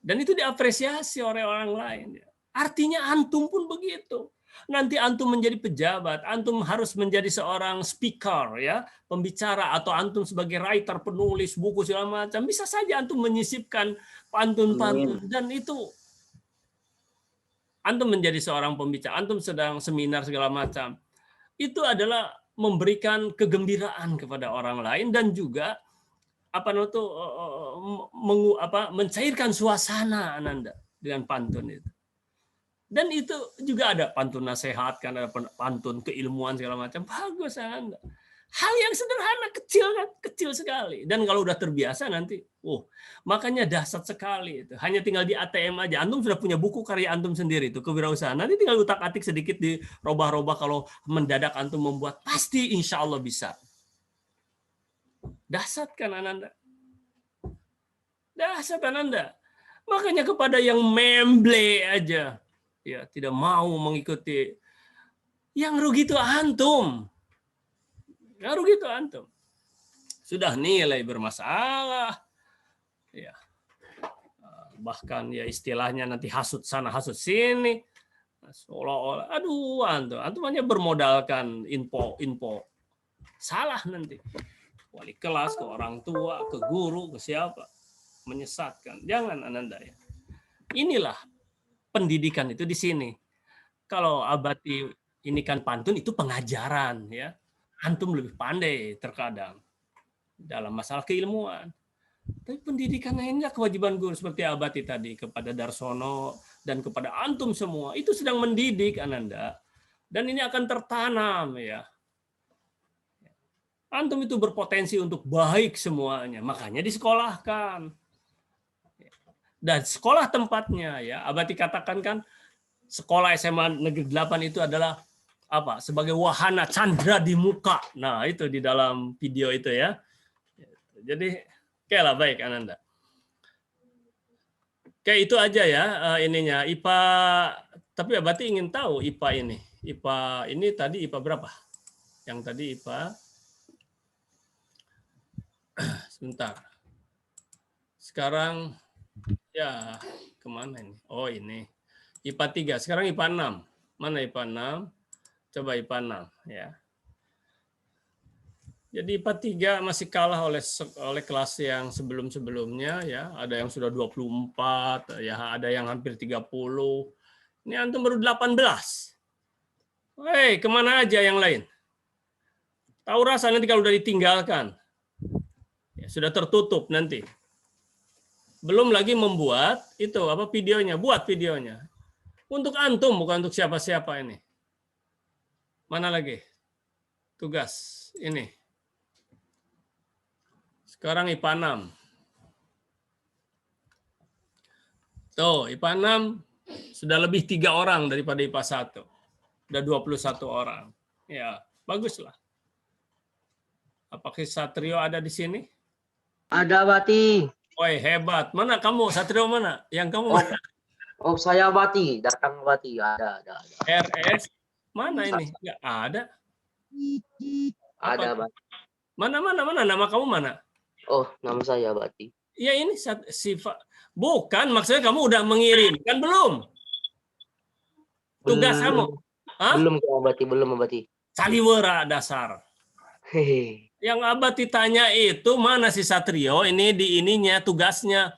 Dan itu diapresiasi oleh orang lain. Artinya antum pun begitu. Nanti antum menjadi pejabat, antum harus menjadi seorang speaker ya, pembicara, atau antum sebagai writer, penulis buku segala macam, bisa saja antum menyisipkan pantun-pantun dan itu antum menjadi seorang pembicara, antum sedang seminar segala macam. Itu adalah memberikan kegembiraan kepada orang lain dan juga mencairkan suasana Ananda dengan pantun itu. Dan itu juga ada pantun nasihat, kan ada pantun keilmuan segala macam. Bagus Anda. Hal yang sederhana, kecil kan, kecil sekali. Dan kalau udah terbiasa nanti, makanya dahsyat sekali itu. Hanya tinggal di ATM aja. Antum sudah punya buku karya antum sendiri itu kewirausahaan. Nanti tinggal utak-atik sedikit dirobah-robah kalau mendadak antum membuat, pasti insya Allah bisa. Dahsyat kan Ananda? Dahsyat Ananda. Makanya kepada yang memble aja, ya tidak mau mengikuti, yang rugi itu antum. Yang rugi itu antum. Sudah nilai bermasalah, ya bahkan ya istilahnya nanti hasut sana hasut sini, seolah-olah antum hanya bermodalkan info salah, nanti wali kelas, ke orang tua, ke guru, ke siapa, menyesatkan. Jangan Ananda ya. Inilah pendidikan itu di sini. Kalau Abati ini kan pantun itu pengajaran ya. Antum lebih pandai terkadang dalam masalah keilmuan. Tapi pendidikan lainnya kewajiban guru seperti Abati tadi kepada Darsono dan kepada antum semua itu sedang mendidik Ananda. Dan ini akan tertanam ya. Antum itu berpotensi untuk baik semuanya, makanya disekolahkan. Dan sekolah tempatnya ya, Abati katakan kan sekolah SMA Negeri 8 itu adalah apa? Sebagai wahana candra di muka. Nah, itu di dalam video itu ya. Jadi, oke lah, baik Ananda. Oke, itu aja ya ininya. IPA, tapi Abati ingin tahu IPA ini. IPA ini tadi IPA berapa? Yang tadi IPA sebentar. Sekarang ya, kemana ini? Oh ini. IPA 3, sekarang IPA 6. Mana IPA 6? Coba IPA 6 ya. Jadi IPA 3 masih kalah oleh kelas yang sebelum-sebelumnya ya. Ada yang sudah 24, ya ada yang hampir 30. Ini antum baru 18. Hei, kemana aja yang lain? Tahu rasa nanti kalau udah ditinggalkan. Ya, sudah tertutup nanti. Belum lagi membuat itu videonya, buat videonya. Untuk antum bukan untuk siapa-siapa ini. Mana lagi? Tugas ini. Sekarang IPA 6. Tuh, IPA 6 sudah lebih 3 orang daripada IPA 1. Sudah 21 orang. Ya, baguslah. Apakah Satrio ada di sini? Ada Bati. Woi, hebat. Mana kamu? Satrio mana? Yang kamu mana? Oh, saya Abati, datang Abati. Ada. RS mana ini? Nggak ada. Ada, Apa? Abati. Mana nama kamu mana? Oh, nama saya Abati. Ya ini sifat. Bukan, maksudnya kamu udah mengirimkan belum? Tugas kamu. Hah? Belum Abati. Caliwera dasar. Hehe. Yang Abati tanya itu mana si Satrio? Ini di ininya tugasnya.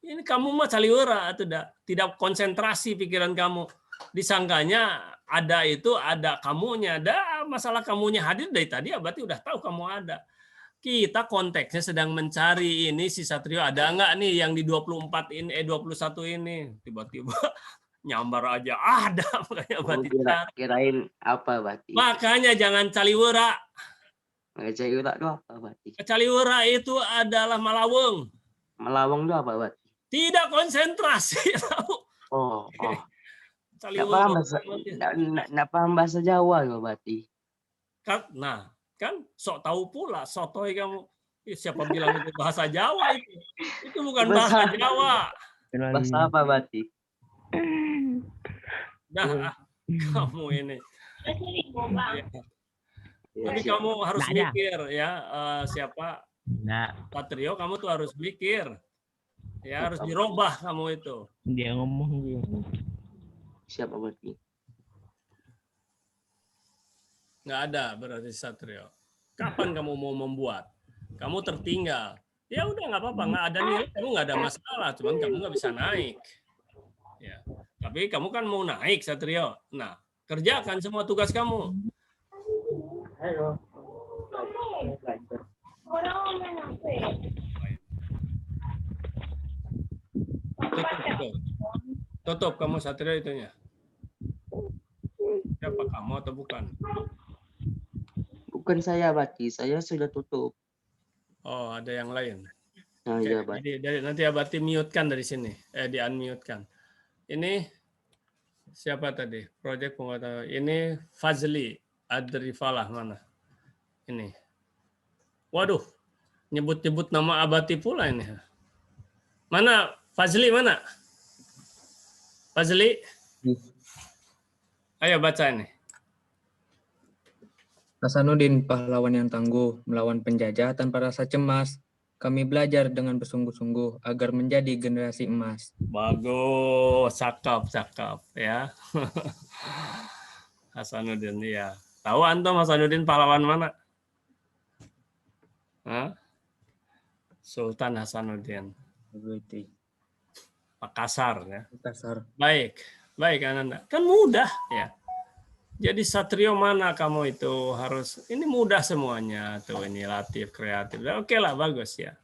Ini kamu mah caliwera atau tidak konsentrasi pikiran kamu. Disangkanya ada kamunya, ada masalah kamunya hadir dari tadi Abati udah tahu kamu ada. Kita konteksnya sedang mencari ini si Satrio ada nggak nih yang di 24 ini 21 ini. Tiba-tiba nyambar aja ada, makanya Abati Kirain apa Abati? Makanya jangan caliwera. Caliwera itu apa Abati? Caliwera itu adalah malaweng. Melawang itu apa Abati? Tidak konsentrasi tahu. Oh. Caliwera. Nggak paham bahasa Jawa ya Abati. Nah, kan sok tahu pula, sotoy kamu. Siapa bilang itu bahasa Jawa itu? Itu bukan bahasa Jawa. Bahasa apa Abati? Nah, kamu ini. Tapi kamu harus mikir ya, siapa Satrio, kamu tuh harus mikir. Ya, harus dirubah kamu itu. Dia ngomong gitu. Siapa Abati? Nggak ada berarti Satrio. Kapan kamu mau membuat? Kamu tertinggal. Ya udah nggak apa-apa, nggak ada nilai, kamu nggak ada masalah, cuman kamu nggak bisa naik. Ya, tapi kamu kan mau naik Satrio. Nah, kerjakan semua tugas kamu. Tutup kamu Satrio itunya. Siapa kamu atau bukan? Bukan saya Abati, saya sudah tutup. Oh, ada yang lain. Nah, Oke, iya Abati. jadi nanti Abati mute-kan dari sini. Di unmute-kan. Ini siapa tadi? Project penguatan. Ini Fazli Adrifalah mana? Ini. Waduh, nyebut-nyebut nama Abati pula ini. Mana Fazli mana? Fazli? Ayo baca ini. Hasanuddin, pahlawan yang tangguh, melawan penjajah tanpa rasa cemas. Kami belajar dengan bersungguh-sungguh agar menjadi generasi emas. Bagus, cakep ya. Hasanuddin ya. Tahu antum Hasanuddin pahlawan mana? Hah? Sultan Hasanuddin. Makassar ya. Makassar. Baik Ananda. Kan mudah ya. Jadi Satrio mana kamu itu harus ini mudah semuanya tuh ini Latif kreatif. Oke lah bagus ya.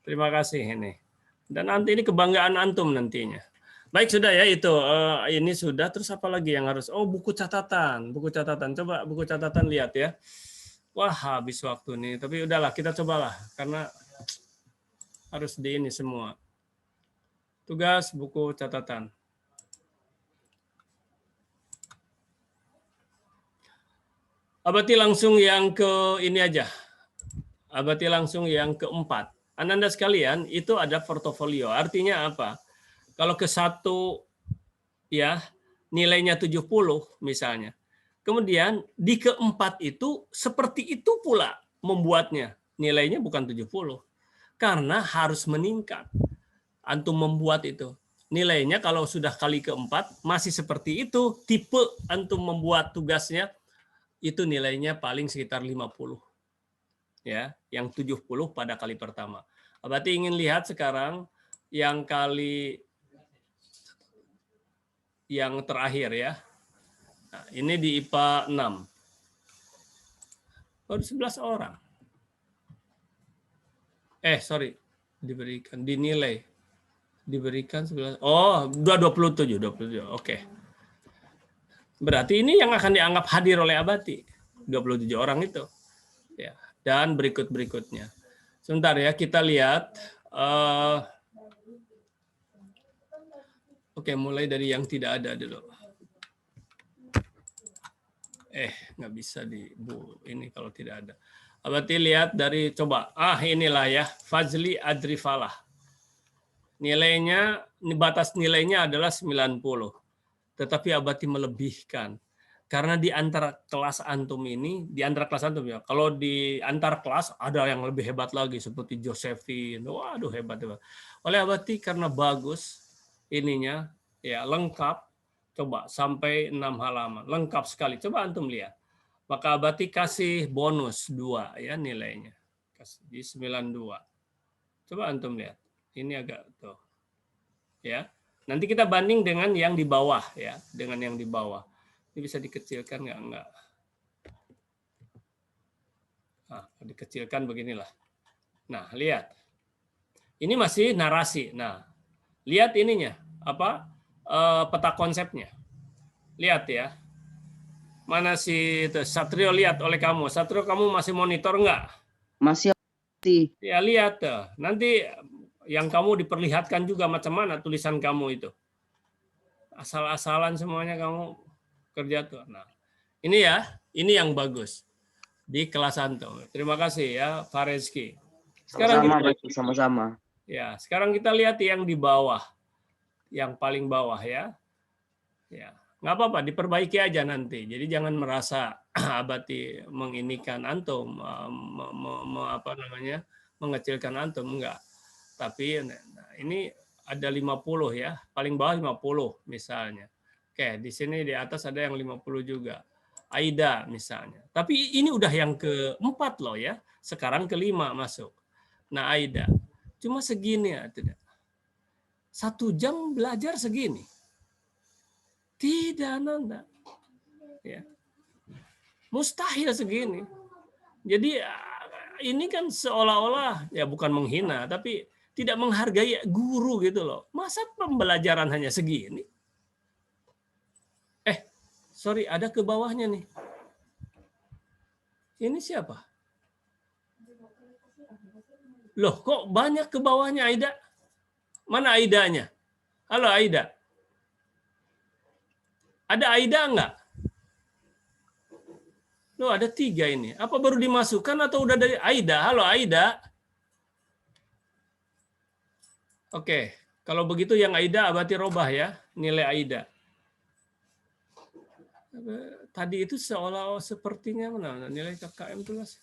Terima kasih ini. Dan nanti ini kebanggaan antum nantinya. Baik sudah ya itu ini sudah terus apa lagi yang harus buku catatan coba buku catatan lihat ya. Wah habis waktu nih tapi udahlah kita cobalah karena harus di ini semua. Tugas buku catatan. Abati langsung yang ke ini aja. Abati langsung yang keempat. Ananda sekalian, itu ada portofolio. Artinya apa? Kalau ke satu ya nilainya 70 misalnya. Kemudian di keempat itu seperti itu pula membuatnya. Nilainya bukan 70. Karena harus meningkat. Antum membuat itu. Nilainya kalau sudah kali keempat masih seperti itu. Tipe antum membuat tugasnya itu nilainya paling sekitar 50. Ya, yang 70 pada kali pertama. Berarti ingin lihat sekarang yang kali yang terakhir ya. Nah, ini di IPA 6. Baru 11 orang. Diberikan 11. Oh, 27. Oke. Berarti ini yang akan dianggap hadir oleh Abati. 27 orang itu. Ya, dan berikutnya. Sebentar ya, kita lihat. Oke, mulai dari yang tidak ada dulu. Nggak bisa ini kalau tidak ada. Abati lihat dari, coba. Inilah ya, Fazli Adrifalah. Nilainya, batas nilainya adalah 90. Tetapi Abati melebihkan. Karena di antara kelas antum ini, di antara kelas antum ya, kalau di antar kelas ada yang lebih hebat lagi seperti Josephine. Waduh, hebat. Oleh Abati karena bagus ininya, ya lengkap, coba sampai 6 halaman. Lengkap sekali. Coba antum lihat. Maka Abati kasih bonus 2 ya nilainya. Kasih di 92. Coba antum lihat. Ini agak tuh. Ya. Nanti kita banding dengan yang di bawah ya, dengan yang di bawah. Ini bisa dikecilkan nggak? Enggak. Nah, dikecilkan beginilah. Nah, lihat. Ini masih narasi. Nah, lihat ininya, apa? Peta konsepnya. Lihat ya. Mana si itu? Satrio, lihat oleh kamu. Satrio, kamu masih monitor nggak? Masih. Ya, lihat tuh. Nanti yang kamu diperlihatkan juga macam mana tulisan kamu itu. Asal-asalan semuanya kamu kerja tuh. Nah, ini ya, ini yang bagus di kelas antum. Terima kasih ya, Pak Rezki. Sekarang Sama-sama. ya, sekarang kita lihat yang di bawah, yang paling bawah ya. Ya, nggak apa-apa, diperbaiki aja nanti. Jadi jangan merasa Abati menginikan antum, apa namanya, mengecilkan antum, enggak. Tapi nah, ini ada 50 ya, paling bawah 50 misalnya. Oke, di sini di atas ada yang 50 juga. Aida misalnya. Tapi ini udah yang keempat loh ya. Sekarang kelima masuk. Nah Aida, cuma segini ya tidak. 1 jam belajar segini. Tidak, Nanda. Ya. Mustahil segini. Jadi ini kan seolah-olah ya bukan menghina, tapi tidak menghargai guru gitu loh. Masa pembelajaran hanya segini? Sorry, ada ke bawahnya nih. Ini siapa? Loh, kok banyak ke bawahnya Aida? Mana Aidanya? Halo Aida. Ada Aida enggak? Loh, ada 3 ini. Apa baru dimasukkan atau udah dari Aida? Halo Aida. Oke, kalau begitu yang Aida Abati robah ya, nilai Aida. Tadi itu seolah-olah sepertinya mana nilai KKM itu mas.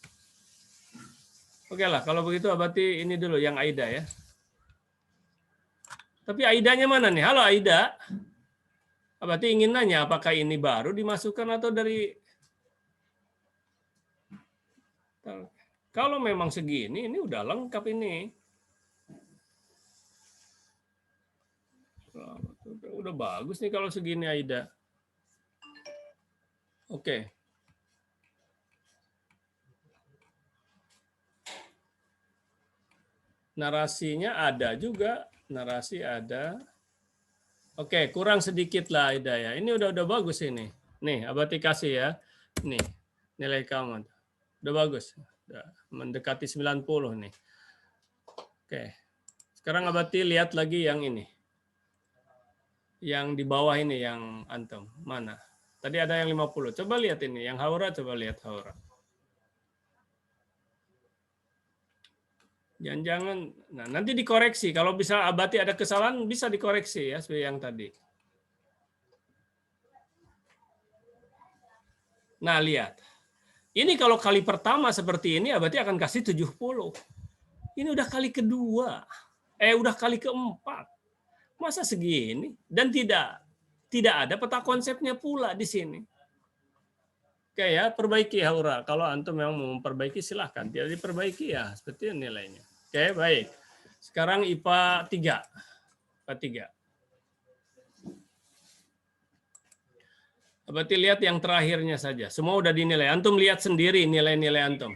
Oke lah, kalau begitu Abati ini dulu yang Aida ya. Tapi Aidanya mana nih? Halo Aida. Abati ingin nanya apakah ini baru dimasukkan atau dari. Kalau memang segini, ini udah lengkap ini. Udah bagus nih kalau segini Aida. Oke. Narasinya ada juga, narasi ada. Oke, kurang sedikit lah Aida ya. Ini udah bagus ini. Nih, Abati kasih ya. Nih, nilai kamu. Udah bagus. Udah mendekati 90 nih. Oke. Sekarang Abati lihat lagi yang ini. Yang di bawah ini yang antum. Mana? Tadi ada yang 50. Coba lihat ini. Yang Haura, coba lihat Haura. Jangan-jangan, nah nanti dikoreksi. Kalau bisa Abati ada kesalahan, bisa dikoreksi ya, seperti yang tadi. Nah, lihat. Ini kalau kali pertama seperti ini, Abati akan kasih 70. Ini udah kali kedua. Udah kali keempat. Masa segini? Dan tidak ada peta konsepnya pula di sini. Oke ya, perbaiki Haura. Kalau antum memang mau memperbaiki silahkan. Tidak diperbaiki ya, seperti nilainya. Oke, baik. Sekarang IPA 3. IPA 3. Berarti lihat yang terakhirnya saja. Semua udah dinilai. Antum lihat sendiri nilai-nilai antum.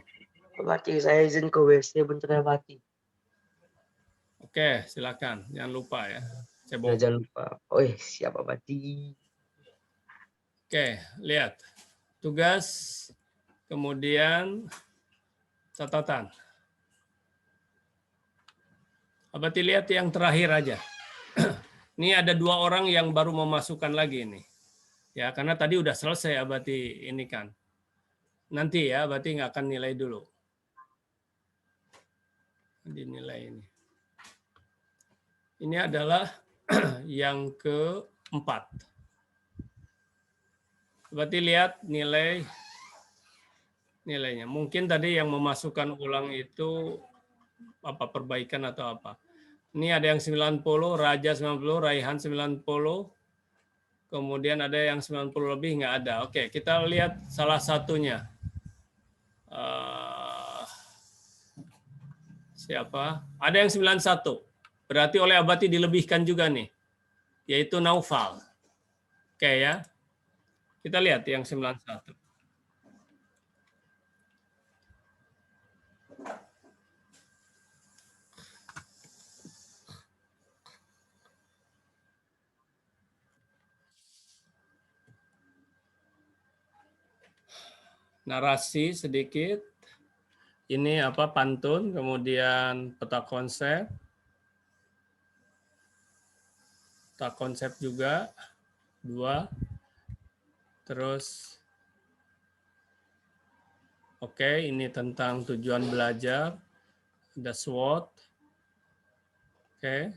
Bati, saya izin ke WC bentar ya, Bati. Oke, silakan. Jangan lupa ya. Saya Ya, bawa. jangan lupa. Oh, siapa Bati? Oke, lihat. Tugas, kemudian catatan. Abati lihat yang terakhir aja. Ini ada 2 orang yang baru memasukkan lagi ini. Ya, karena tadi udah selesai Abati ini kan. Nanti ya, Abati nggak akan nilai dulu. Dinilai ini. Ini adalah yang keempat. Berarti lihat nilainya. Mungkin tadi yang memasukkan ulang itu apa perbaikan atau apa. Ini ada yang 90, Raja 90, Raihan 90. Kemudian ada yang 90 lebih nggak ada. Oke, kita lihat salah satunya. Siapa? Ada yang 91. Berarti oleh Abati dilebihkan juga nih. Yaitu Naufal. Oke ya. Kita lihat yang 91. Narasi sedikit. Ini apa pantun, kemudian peta konsep. Peta konsep juga 2. Terus oke, ini tentang tujuan belajar. Ada SWOT. Oke.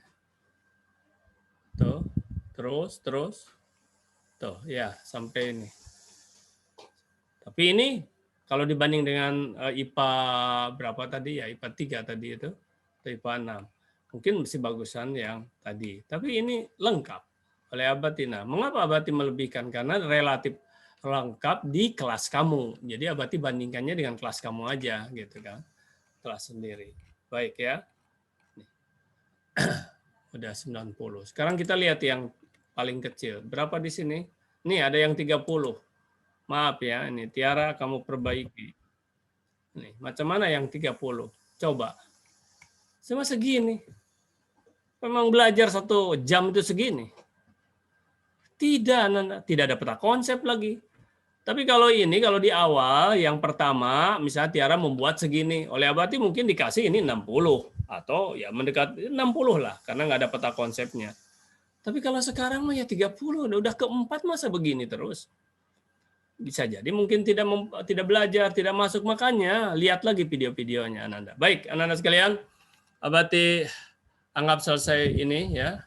Tuh, terus. Tuh, ya, sampai ini. Tapi ini kalau dibanding dengan IPA berapa tadi ya, IPA 3 tadi itu, atau IPA 6, mungkin masih bagusan yang tadi. Tapi ini lengkap oleh Abati. Nah, mengapa Abati melebihkan? Karena relatif lengkap di kelas kamu. Jadi Abati bandingkannya dengan kelas kamu aja, gitu kan. Kelas sendiri. Baik ya. Nih. Udah 90. Sekarang kita lihat yang paling kecil. Berapa di sini? Nih ada yang 30. Maaf ya, ini Tiara kamu perbaiki. Nih, macam mana yang 30? Coba. Cuma segini. Memang belajar 1 jam itu segini. Tidak ada peta konsep lagi. Tapi kalau ini, kalau di awal, yang pertama, misalnya Tiara membuat segini. Oleh Abati mungkin dikasih ini 60. Atau ya mendekati 60 lah, karena nggak ada peta konsepnya. Tapi kalau sekarang mah ya 30, udah keempat masa begini terus. Bisa jadi mungkin tidak belajar, tidak masuk, makanya lihat lagi video-videonya Ananda. Baik, Ananda sekalian, Abati anggap selesai ini ya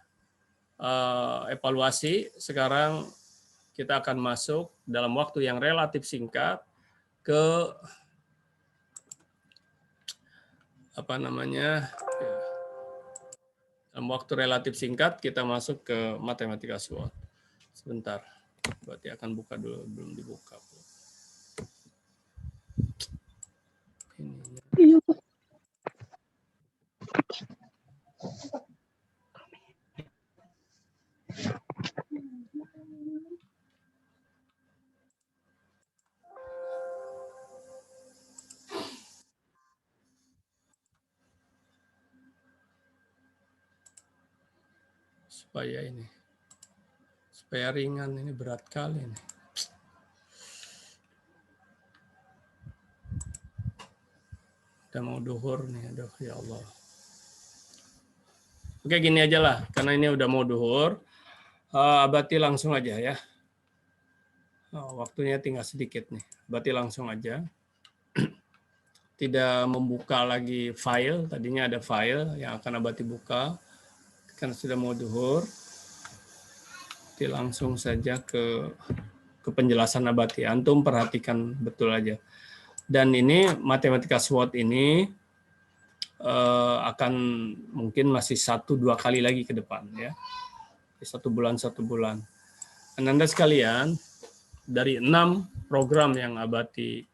evaluasi. Sekarang kita akan masuk dalam waktu yang relatif singkat ke apa namanya? Dalam waktu relatif singkat kita masuk ke matematika SWOT. Sebentar. Berarti akan buka dulu, belum dibuka. Ini. Supaya ringan, ini berat kali ini. Udah mau duhur nih, aduh ya Allah. Oke, gini aja lah, karena ini udah mau duhur. Abati langsung aja ya. Waktunya tinggal sedikit nih. Abati langsung aja. Tidak membuka lagi file, tadinya ada file yang akan Abati buka. Karena sudah mau duhur. Langsung saja ke penjelasan Abati. Antum perhatikan betul aja. Dan ini matematika SWOT ini akan mungkin masih 1-2 kali lagi ke depan ya. 1 bulan. Ananda sekalian, dari 6 program yang Abati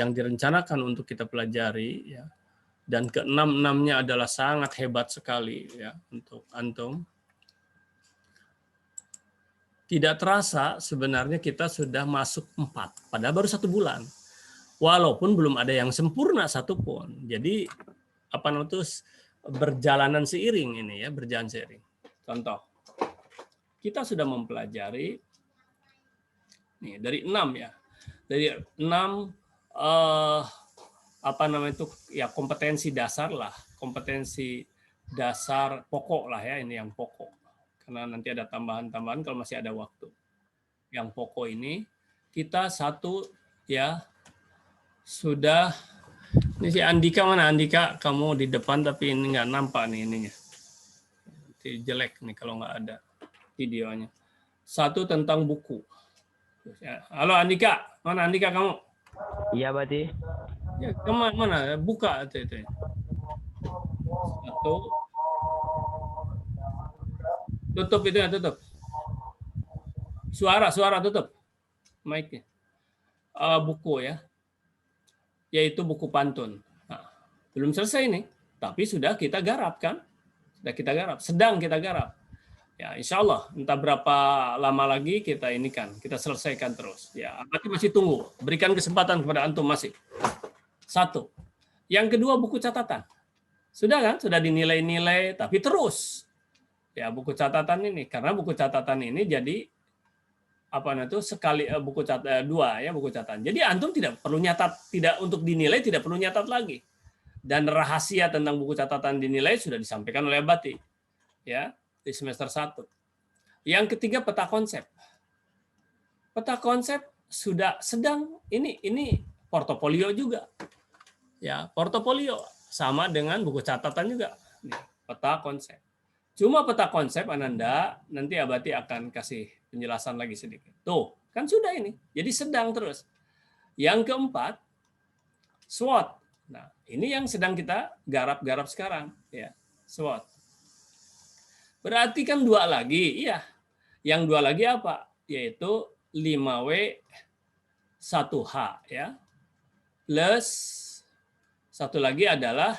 yang direncanakan untuk kita pelajari ya. Dan ke-6-6-nya adalah sangat hebat sekali ya untuk antum. Tidak terasa sebenarnya kita sudah masuk 4, padahal baru 1 bulan. Walaupun belum ada yang sempurna satupun. Jadi apa namanya itu berjalanan seiring ini ya, berjalan seiring. Contoh, kita sudah mempelajari nih dari 6 ya. Dari 6 apa namanya itu ya kompetensi dasar lah, kompetensi dasar pokok lah ya, ini yang pokok. Karena nanti ada tambahan-tambahan kalau masih ada waktu. Yang pokok ini kita 1 ya sudah. Ini si Andika mana? Andika, kamu di depan tapi ini nggak nampak nih ininya. jelek nih kalau nggak ada videonya. Satu tentang buku. Halo Andika, mana Andika kamu? Iya, Bati. Ya, mana? Buka itu. Satu. Tutup itu ya, tutup. Suara tutup. Mic-nya. Buku ya. Yaitu buku pantun. Nah, belum selesai nih, tapi sudah kita garap kan? Sedang kita garap. Ya, insya Allah entah berapa lama lagi kita selesaikan terus. Ya, berarti masih tunggu. Berikan kesempatan kepada antum masih. Satu. Yang kedua buku catatan. Sudah kan? Sudah dinilai-nilai, tapi terus. Ya, buku catatan ini karena buku catatan ini jadi buku catatan buku catatan. Jadi antum tidak perlu nyatat, tidak untuk dinilai tidak perlu nyatat lagi. Dan rahasia tentang buku catatan dinilai sudah disampaikan oleh Abati. Ya, di semester 1. Yang ketiga peta konsep. Peta konsep sudah sedang ini portofolio juga. Ya, portofolio sama dengan buku catatan juga. Nih, peta konsep. Cuma peta konsep Ananda nanti Abati akan kasih penjelasan lagi sedikit. Tuh, kan sudah ini. Jadi sedang terus. Yang keempat SWOT. Nah, ini yang sedang kita garap-garap sekarang, ya. SWOT. Berarti kan 2 lagi, iya. Yang 2 lagi apa? Yaitu 5W 1H, ya. Plus satu lagi adalah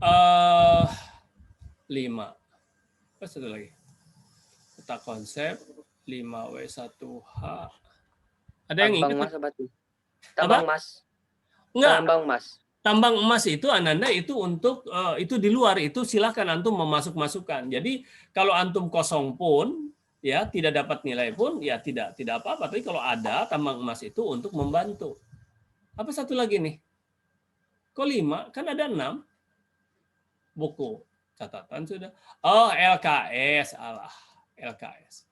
5. Apa satu lagi? Peta konsep 5W 1H. Ada yang ingat? Tambang emas Abati. Tambang emas. Enggak. Tambang emas. Tambang emas itu Ananda itu untuk itu di luar, itu silakan antum memasuk-masukkan. Jadi kalau antum kosong pun ya tidak dapat nilai pun ya tidak apa-apa. Tapi kalau ada tambang emas itu untuk membantu. Apa satu lagi nih? Kok 5? Kan ada 6 buku catatan sudah. Oh, LKS, LKS.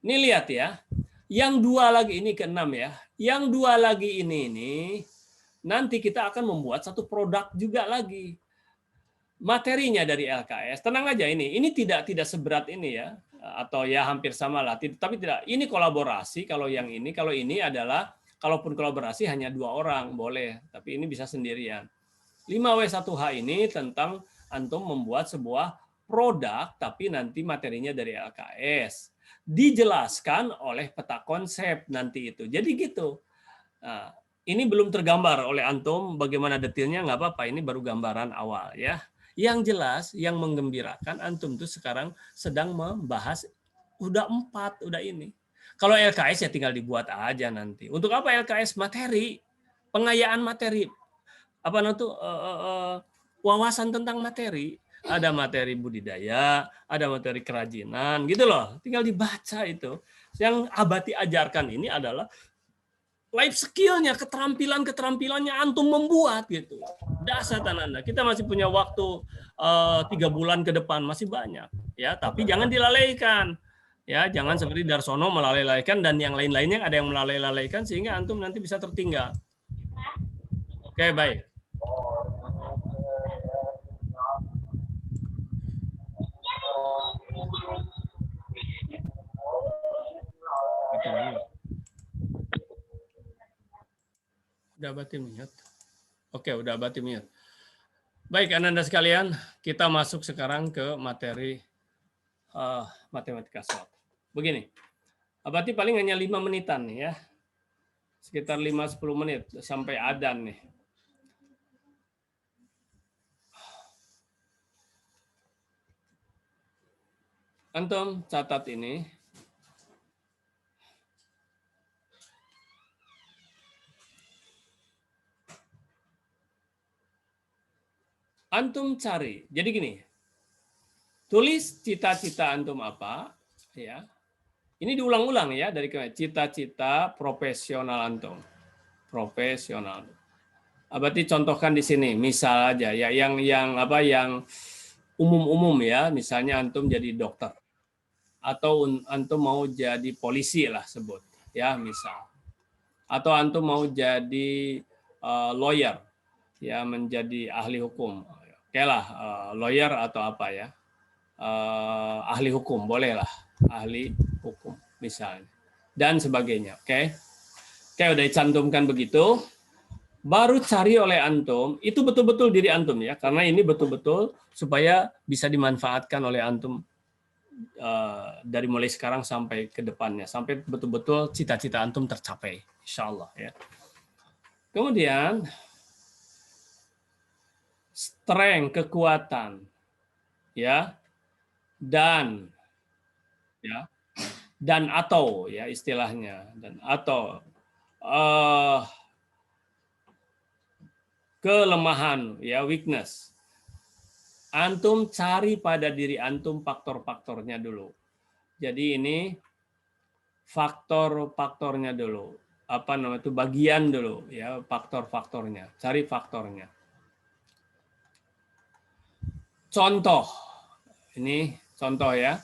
Ini lihat ya. Yang 2 lagi ini ke-6 ya. Yang 2 lagi ini nanti kita akan membuat satu produk juga lagi. Materinya dari LKS. Tenang aja ini tidak seberat ini ya, atau ya hampir sama lah. Tapi tidak. Ini kolaborasi. Kalau ini adalah kalaupun kolaborasi hanya 2 orang boleh, tapi ini bisa sendirian. 5W1H ini tentang antum membuat sebuah produk, tapi nanti materinya dari LKS. Dijelaskan oleh peta konsep nanti itu. Jadi gitu. Nah, ini belum tergambar oleh antum bagaimana detailnya, nggak apa-apa. Ini baru gambaran awal ya. Yang jelas, yang menggembirakan antum tuh sekarang sedang membahas udah 4, udah ini. Kalau LKS ya tinggal dibuat aja nanti. Untuk apa LKS? Materi, pengayaan materi. Apa itu wawasan tentang materi. Ada materi budidaya, ada materi kerajinan, gitu loh. Tinggal dibaca itu. Yang Abati ajarkan ini adalah life skill-nya, keterampilannya antum membuat gitu. Dasar Anda. Kita masih punya waktu 3 bulan ke depan, masih banyak ya, tapi jangan dilalaikan. Ya, jangan seperti Darsono melalaikan dan yang lain-lainnya ada yang melalaikan sehingga antum nanti bisa tertinggal. Oke, baik. Udah Abati mute. Oke, udah Abati mute. Baik, Anda sekalian, kita masuk sekarang ke materi matematika SWOT. Begini, Abati paling hanya 5 menitan nih ya. Sekitar 5-10 menit sampai adzan nih. Antum catat ini. Antum cari. Jadi gini. Tulis cita-cita antum apa, ya. Ini diulang-ulang ya dari cita-cita profesional antum. Profesional. Abati contohkan di sini, misal aja ya yang umum-umum ya, misalnya antum jadi dokter atau antum mau jadi polisi lah sebut, ya misal. Atau antum mau jadi lawyer, ya menjadi ahli hukum. Oke lah, lawyer atau apa ya. ahli hukum, bolehlah ahli hukum misalnya dan sebagainya. Oke, udah dicantumkan begitu. Baru cari oleh antum, itu betul-betul diri antum ya, karena ini betul-betul supaya bisa dimanfaatkan oleh antum dari mulai sekarang sampai ke depannya, sampai betul-betul cita-cita antum tercapai, insya Allah ya. Kemudian strength, kekuatan, ya, dan atau ya istilahnya, dan atau kelemahan, ya, weakness. Antum cari pada diri antum faktor-faktornya dulu. Jadi ini faktor-faktornya dulu. Apa namanya itu, bagian dulu ya, faktor-faktornya. Cari faktornya. Contoh. Ini contoh ya.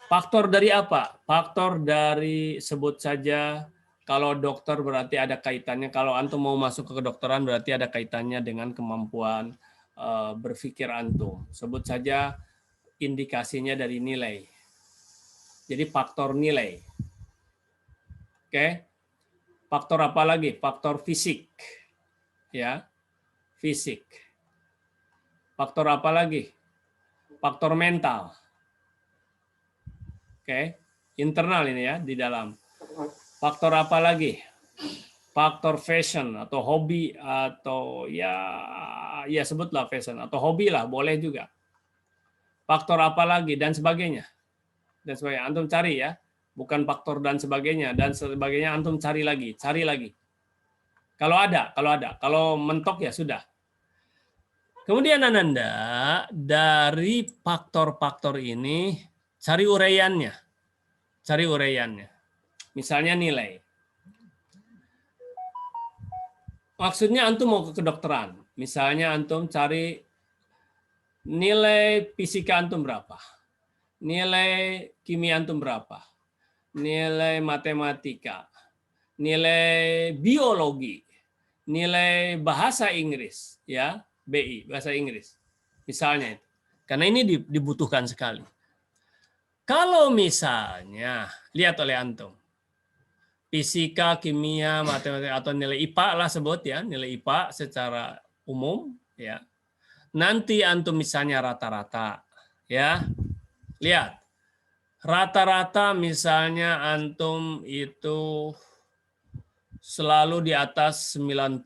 Faktor dari apa? Faktor dari, sebut saja, kalau dokter berarti ada kaitannya, kalau antum mau masuk ke kedokteran berarti ada kaitannya dengan kemampuan berpikir antum. Sebut saja indikasinya dari nilai. Jadi faktor nilai. Oke. Faktor apa lagi? Faktor fisik. Ya. Fisik. Faktor apa lagi? Faktor mental. Oke. Internal ini ya, di dalam. Faktor apa lagi? Faktor fashion atau hobi, atau ya sebutlah fashion atau hobi lah, boleh juga. Faktor apa lagi dan sebagainya. Dan sebagainya. Antum cari ya. Bukan faktor dan sebagainya. Dan sebagainya antum cari lagi. Kalau ada. Kalau mentok ya sudah. Kemudian Ananda, dari faktor-faktor ini, cari uraiannya. Misalnya nilai. Maksudnya antum mau ke kedokteran. Misalnya antum cari nilai fisika antum berapa. Nilai kimia antum berapa. Nilai matematika. Nilai biologi. Nilai bahasa Inggris. Ya, BI, bahasa Inggris. Misalnya itu. Karena ini dibutuhkan sekali. Kalau misalnya, lihat oleh antum. Fisika, kimia, matematika, atau nilai IPA lah sebut ya, nilai IPA secara umum ya. Nanti antum misalnya rata-rata ya. Lihat. Rata-rata misalnya antum itu selalu di atas 90.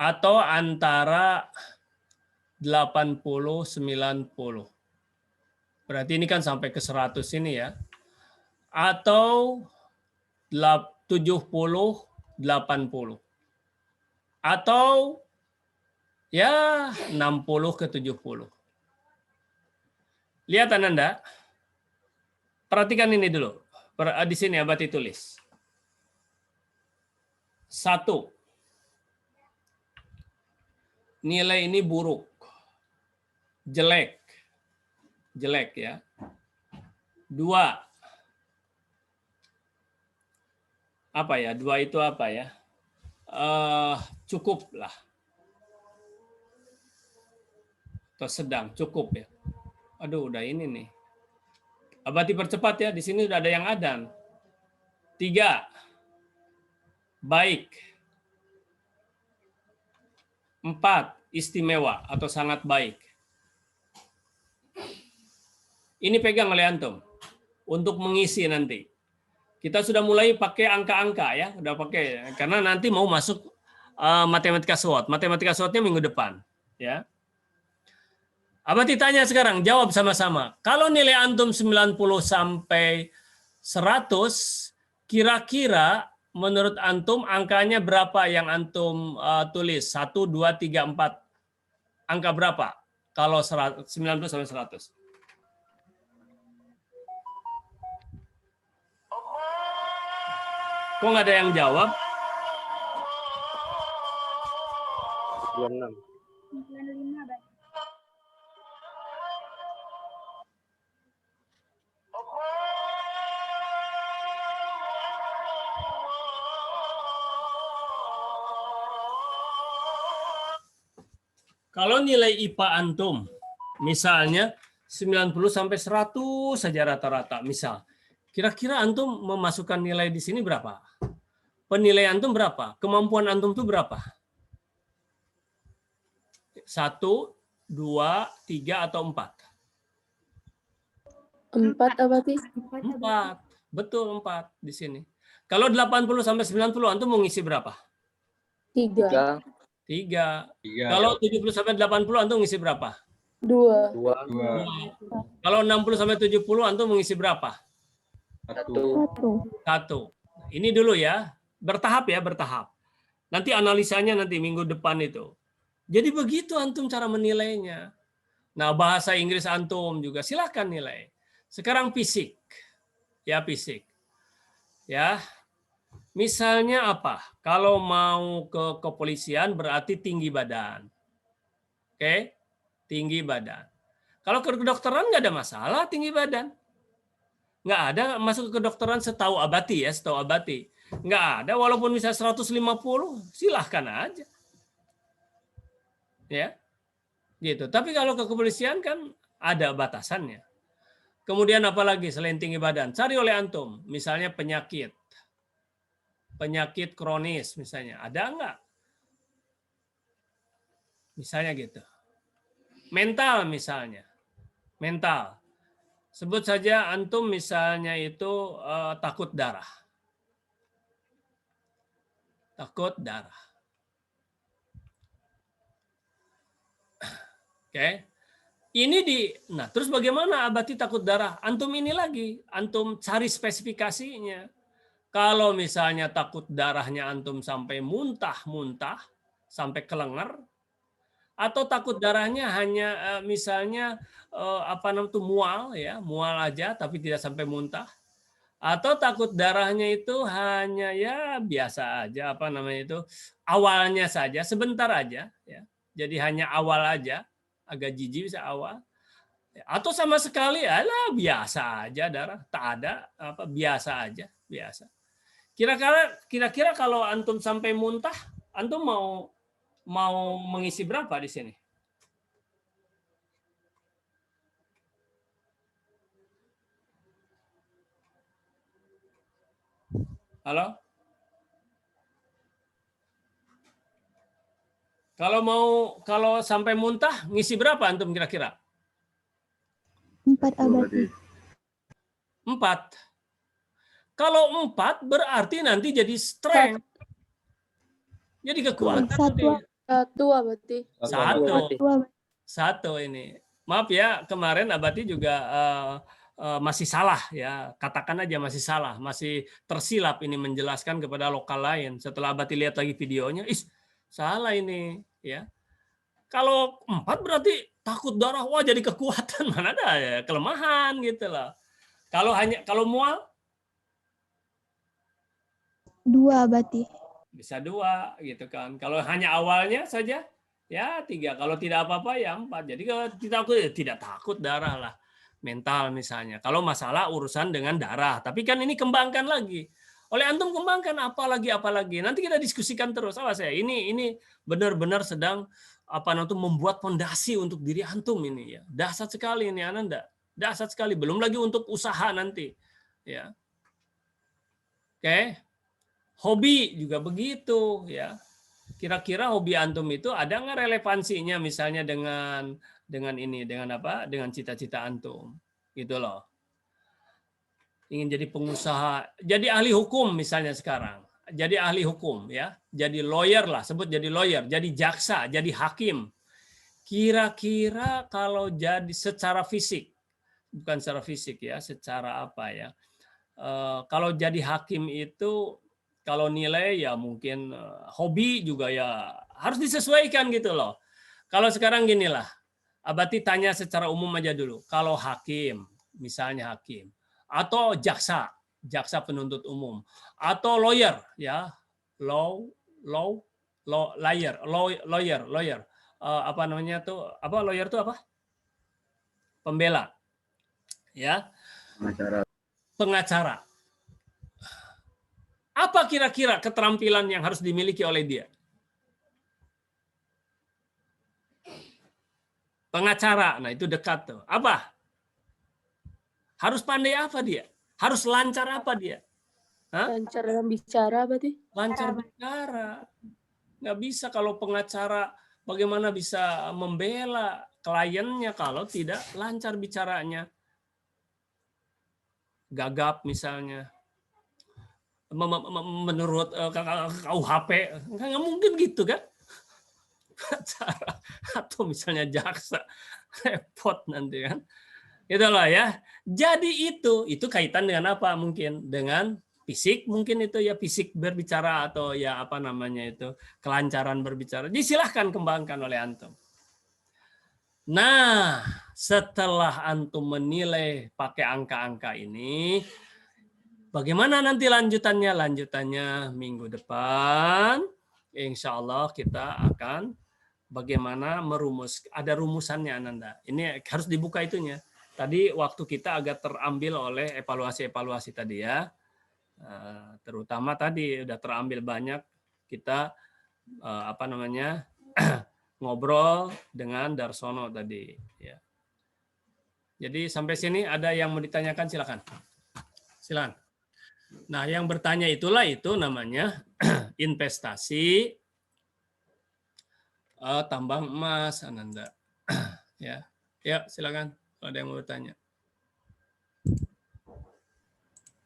Atau antara 80-90. Berarti ini kan sampai ke 100 ini ya. Atau 70-80. Atau ya 60-70. Lihat Ananda. Perhatikan ini dulu. Di sini Abati tulis. 1. Nilai ini buruk. Jelek ya. 2. Apa ya? 2 itu apa ya? Cukup lah. Atau sedang, cukup ya. Aduh, udah ini nih. Abati percepat ya, di sini udah ada yang adan. 3. Baik. 4. Istimewa atau sangat baik. Ini pegang oleh antum untuk mengisi nanti. Kita sudah mulai pakai angka-angka ya, udah pakai karena nanti mau masuk matematika SWOT. Matematika SWOT-nya minggu depan, ya. Abati tanya sekarang, jawab sama-sama. Kalau nilai antum 90 sampai 100, kira-kira menurut antum angkanya berapa yang antum tulis? 1, 2, 3, 4. Angka berapa? Kalau 90 sampai 100. Kok nggak ada yang jawab? 26. 95, Bang. Kalau nilai IPA antum, misalnya 90 sampai 100 saja rata-rata, misal. Kira-kira antum memasukkan nilai di sini berapa? Penilaian antum berapa? Kemampuan antum itu berapa? 1, 2, 3, atau 4? 4 Abati. 4. Betul, 4 di sini. Kalau 80 sampai 90 antum mau ngisi berapa? 3. 3. Kalau 70 sampai 80 antum ngisi berapa? 2. 2. Kalau 60 sampai 70 antum mengisi berapa? 1. Ini dulu ya, bertahap ya, bertahap. Nanti analisanya nanti minggu depan itu. Jadi begitu antum cara menilainya. Nah, bahasa Inggris antum juga silakan nilai. Sekarang fisik. Ya, fisik. Ya. Misalnya apa? Kalau mau ke kepolisian berarti tinggi badan. Oke? Tinggi badan. Kalau ke kedokteran nggak ada masalah tinggi badan. Nggak ada masuk ke kedokteran setahu Abati ya, setahu Abati. Nggak ada, walaupun bisa 150, silahkan aja. Ya, gitu. Tapi kalau ke kepolisian kan ada batasannya. Kemudian apalagi selain tinggi badan? Cari oleh antum, misalnya penyakit. Penyakit kronis misalnya, ada nggak? Misalnya gitu. Mental misalnya. Mental. Sebut saja antum misalnya itu takut darah. Takut darah. Oke. Nah terus bagaimana Abati takut darah? Antum ini lagi, antum cari spesifikasinya. Kalau misalnya takut darahnya antum sampai muntah-muntah, sampai kelengar, atau takut darahnya hanya misalnya mual ya, mual aja tapi tidak sampai muntah, atau takut darahnya itu hanya ya biasa aja awalnya saja, sebentar aja ya. Jadi hanya awal aja, agak jijik bisa awal. Atau sama sekali alah biasa aja darah, tak ada biasa aja, biasa. Kira-kira kalau antum sampai muntah, antum mau mengisi berapa di sini? Halo? Kalau sampai muntah, ngisi berapa antum kira-kira? 4 Abati. 4. Kalau 4 berarti nanti jadi strength. Jadi kekuatan. 1 Abati. 1 ini. Maaf ya, kemarin Abati juga masih salah ya. Katakan aja masih salah, masih tersilap ini menjelaskan kepada lokal lain. Setelah Abati lihat lagi videonya, salah ini ya. Kalau 4 berarti takut darah, wah jadi kekuatan, mana ada ya kelemahan gitu loh. Kalau mual 2 Abati. bisa 2 gitu kan. Kalau hanya awalnya saja ya 3. Kalau tidak apa-apa ya 4. Jadi kalau tidak takut darah lah. Mental misalnya. Kalau masalah urusan dengan darah, tapi kan ini kembangkan lagi. Oleh antum kembangkan apalagi. Nanti kita diskusikan terus. Awas ya. Ini benar-benar sedang membuat fondasi untuk diri antum ini ya. Dahsyat sekali ini Ananda. Dahsyat sekali. Belum lagi untuk usaha nanti. Ya. Oke. Hobi juga begitu ya. Kira-kira hobi antum itu ada nggak relevansinya misalnya dengan dengan cita-cita antum gitu loh. Ingin jadi pengusaha, jadi ahli hukum misalnya sekarang. Jadi ahli hukum ya. Jadi lawyer lah, sebut jadi lawyer, jadi jaksa, jadi hakim. Kira-kira kalau jadi secara fisik, bukan secara fisik ya, secara apa ya. Kalau jadi hakim itu kalau nilai ya mungkin hobi juga ya harus disesuaikan gitu loh. Kalau sekarang ginilah, Abati tanya secara umum aja dulu. Kalau hakim, misalnya hakim, atau jaksa penuntut umum, atau lawyer ya, lawyer. Lawyer tuh apa? Pembela. Ya. Pengacara. Apa kira-kira keterampilan yang harus dimiliki oleh dia? Pengacara. Nah, itu dekat tuh. Apa? Harus pandai apa dia? Harus lancar apa dia? Hah? Lancar dalam bicara berarti. Lancar bicara. Nggak bisa kalau pengacara bagaimana bisa membela kliennya kalau tidak lancar bicaranya. Gagap misalnya. Menurut KUHP, nggak mungkin gitu kan? Pengacara atau misalnya jaksa, repot nanti kan. Itulah ya. Jadi itu kaitan dengan apa mungkin? Dengan fisik mungkin itu ya, fisik berbicara atau ya apa namanya itu, kelancaran berbicara. Jadi silahkan kembangkan oleh antum. Nah, setelah antum menilai pakai angka-angka ini, bagaimana nanti lanjutannya? Lanjutannya minggu depan, insya Allah kita akan bagaimana merumus. Ada rumusannya Ananda. Ini harus dibuka itunya. Tadi waktu kita agak terambil oleh evaluasi-evaluasi tadi ya. Terutama tadi udah terambil banyak kita apa namanya ngobrol dengan Darsono tadi ya. Jadi sampai sini ada yang mau ditanyakan silakan. Silakan. Nah, yang bertanya itulah itu namanya investasi tambang emas Ananda. Ya. Ya, silakan kalau ada yang mau bertanya.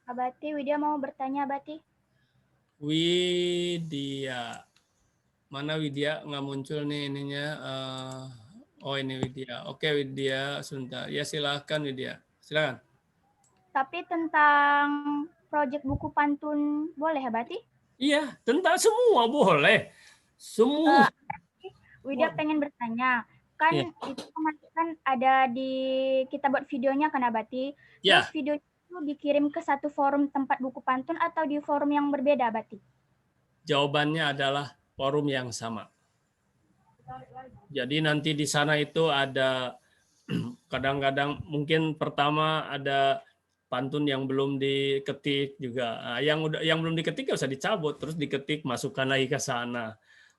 Abati, Widya mau bertanya, Abati. Widya. Mana Widya? Nggak muncul nih ininya. Oh, ini Widya. Oke, Widya. Sebentar. Ya, silakan Widya. Silakan. Tapi tentang proyek buku pantun boleh, Abati? Iya, tentang semua boleh. Semua. Widya pengen bertanya. Kan Iya. itu kemarin kan ada di kita buat videonya kan, Abati. Ya. Terus video itu dikirim ke satu forum tempat buku pantun atau di forum yang berbeda, Abati? Jawabannya adalah forum yang sama. Jadi nanti di sana itu ada kadang-kadang mungkin pertama ada pantun yang belum diketik juga. Nah, yang belum diketik nggak usah dicabut, terus diketik masukkan lagi ke sana.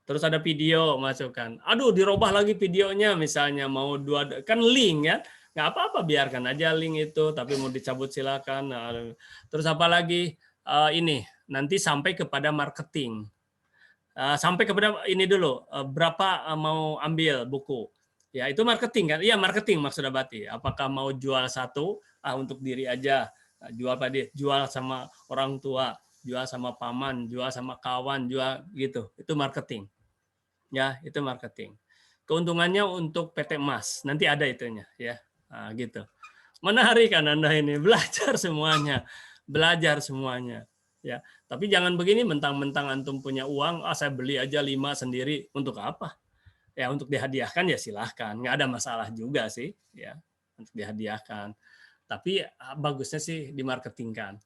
Terus ada video masukkan. Aduh, dirubah lagi videonya misalnya mau kan link ya. Nggak apa-apa, biarkan aja link itu, tapi mau dicabut silakan. Nah, terus apa lagi? Ini nanti sampai kepada marketing. Sampai kepada ini dulu, berapa mau ambil buku. Ya, itu marketing kan? Iya, marketing maksud Abati. Apakah mau jual satu untuk diri aja, jual apa dia? Jual sama orang tua, jual sama paman, jual sama kawan, jual gitu. Itu marketing. Ya, itu marketing. Keuntungannya untuk PT Emas, nanti ada itunya ya. Nah, gitu. Menarik kan Anda ini, belajar semuanya. Belajar semuanya. Ya, tapi jangan begini mentang-mentang antum punya uang, saya beli aja 5 sendiri, untuk apa? Ya untuk dihadiahkan ya silahkan, nggak ada masalah juga sih ya untuk dihadiahkan. Tapi bagusnya sih dimarketingkan.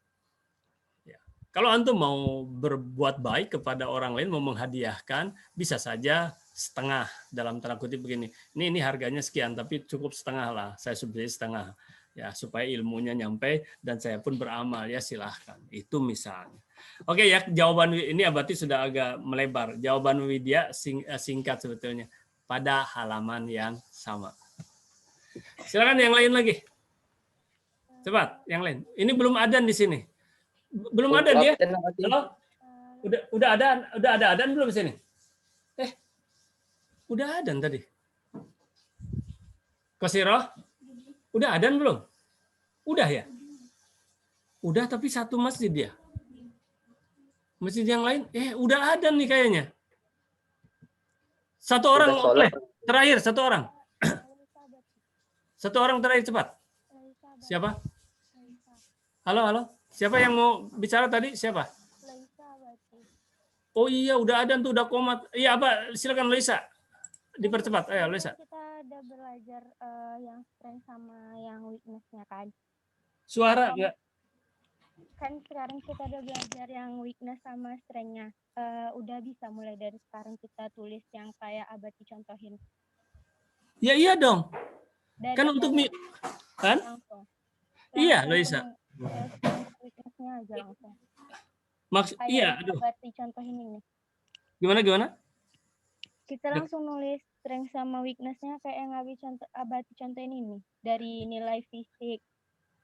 Ya. Kalau antum mau berbuat baik kepada orang lain, mau menghadiahkan, bisa saja setengah, dalam tanda kutip begini. Ini harganya sekian, tapi cukup setengah lah, saya subsidi setengah. Ya supaya ilmunya nyampe dan saya pun beramal, ya silahkan. Itu misalnya. Oke ya, jawaban ini Abati sudah agak melebar. Jawaban Widya singkat sebetulnya. Pada halaman yang sama. Silakan yang lain lagi. Cepat, yang lain. Ini belum adan di sini. Belum ada dia. Halo? Udah ada adan belum di sini? Udah adan tadi. Kosiro? Udah adan belum? Udah ya? Udah, tapi satu masjid dia. Masjid yang lain, udah adan nih kayaknya. Satu orang boleh. Terakhir, satu orang. Satu orang terakhir, cepat. Siapa? Halo. Siapa yang mau bicara tadi? Siapa? Oh iya, udah ada tuh, udah komat. Iya, apa? Silakan Lisa. Dipercepat. Ayo, Lisa. Kita udah belajar yang strength sama yang weakness-nya kan. Suara enggak? Kan sekarang kita udah belajar yang weakness sama strength-nya. Udah bisa mulai dari sekarang kita tulis yang kayak Abati contohin. Ya iya dong. Dari Kan untuk kan? langsung. Iya, Lisa. Weakness-nya aja langsung. Iya, aduh. Abati contohin ini. Gimana? Kita langsung nulis strength sama weakness-nya kayak yang Abati contohin ini. Dari nilai fisik,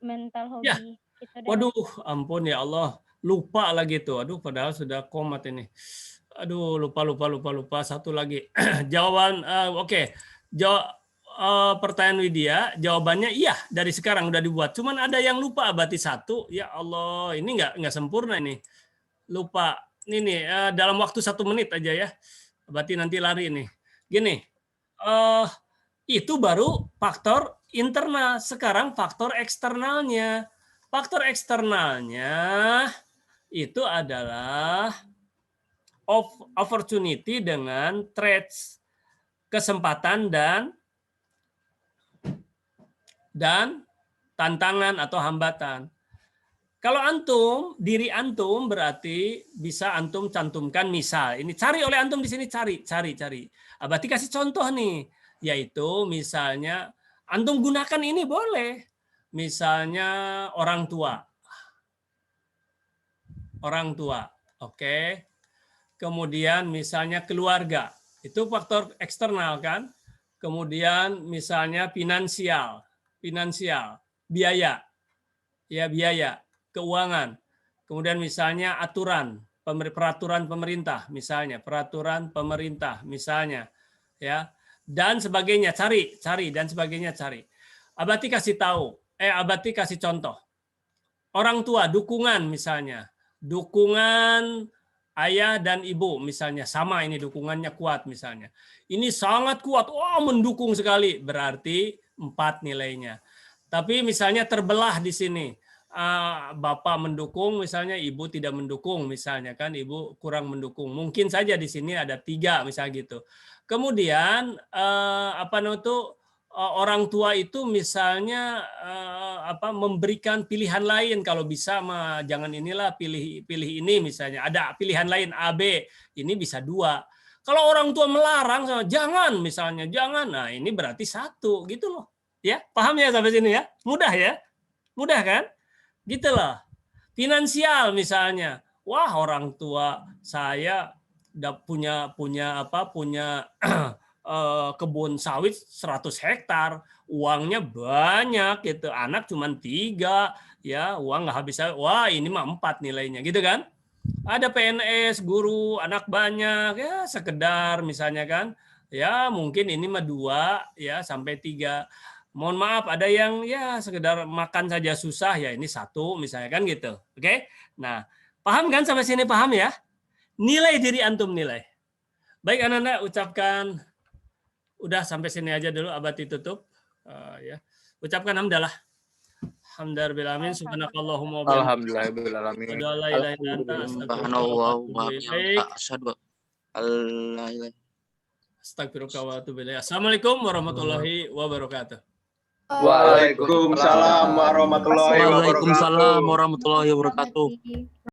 mental Ya. hobi. Kita udah Waduh, ampun ya Allah. Lupa lagi tuh. Aduh, padahal sudah komat ini. Aduh, lupa. Satu lagi. Jawaban, oke. Pertanyaan Widya, jawabannya iya dari sekarang udah dibuat. Cuman ada yang lupa Abati 1. Ya Allah, ini nggak sempurna ini. Lupa. Ini nih, dalam waktu 1 menit aja ya. Abati nanti lari nih. Gini, itu baru faktor internal. Sekarang faktor eksternalnya. Faktor eksternalnya itu adalah opportunity dengan threats, kesempatan dan tantangan atau hambatan. Kalau antum, diri antum berarti bisa antum cantumkan misal. Ini cari oleh antum di sini, cari. Abati kasih contoh nih, yaitu misalnya antum gunakan ini boleh. Misalnya orang tua. Oke. Kemudian misalnya keluarga. Itu faktor eksternal kan? Kemudian misalnya finansial, biaya. Ya, biaya. Keuangan, kemudian misalnya peraturan pemerintah misalnya, ya, dan sebagainya, cari dan sebagainya, cari. Abati kasih contoh. Orang tua, dukungan misalnya, dukungan ayah dan ibu misalnya, sama ini dukungannya kuat misalnya. Ini sangat kuat, mendukung sekali, berarti 4 nilainya. Tapi misalnya terbelah di sini. Bapak mendukung misalnya, ibu tidak mendukung misalnya kan, ibu kurang mendukung, mungkin saja di sini ada 3 misalnya gitu. Kemudian orang tua itu misalnya memberikan pilihan lain, kalau bisa jangan inilah, pilih ini misalnya, ada pilihan lain A B, ini bisa 2. Kalau orang tua melarang jangan, nah ini berarti 1 gitu loh ya. Paham ya sampai sini ya? Mudah ya, mudah kan? Gitu loh. Finansial misalnya, orang tua saya punya kebun sawit 100 hektar, uangnya banyak gitu, anak cuma 3, ya uang nggak habis. Ini mah 4 nilainya gitu kan. Ada PNS, guru, anak banyak, ya sekedar misalnya kan, ya mungkin ini mah 2 ya sampai 3. Mohon maaf, ada yang ya sekedar makan saja susah, ya ini 1 misalnya kan gitu. Oke? Nah, paham kan sampai sini, paham ya? Nilai diri antum, nilai. Baik anak-anak, ucapkan udah sampai sini aja dulu, Abati tutup. Ya. Ucapkan hamdalah. Alhamdulillah, subhanakallahumma wa bihamdika. Alhamdulillahirabbil alamin. Astagfirullah wa atubu ilaih. Assalamualaikum warahmatullahi wabarakatuh. Waalaikumsalam warahmatullahi wabarakatuh. Waalaikumsalam warahmatullahi wabarakatuh.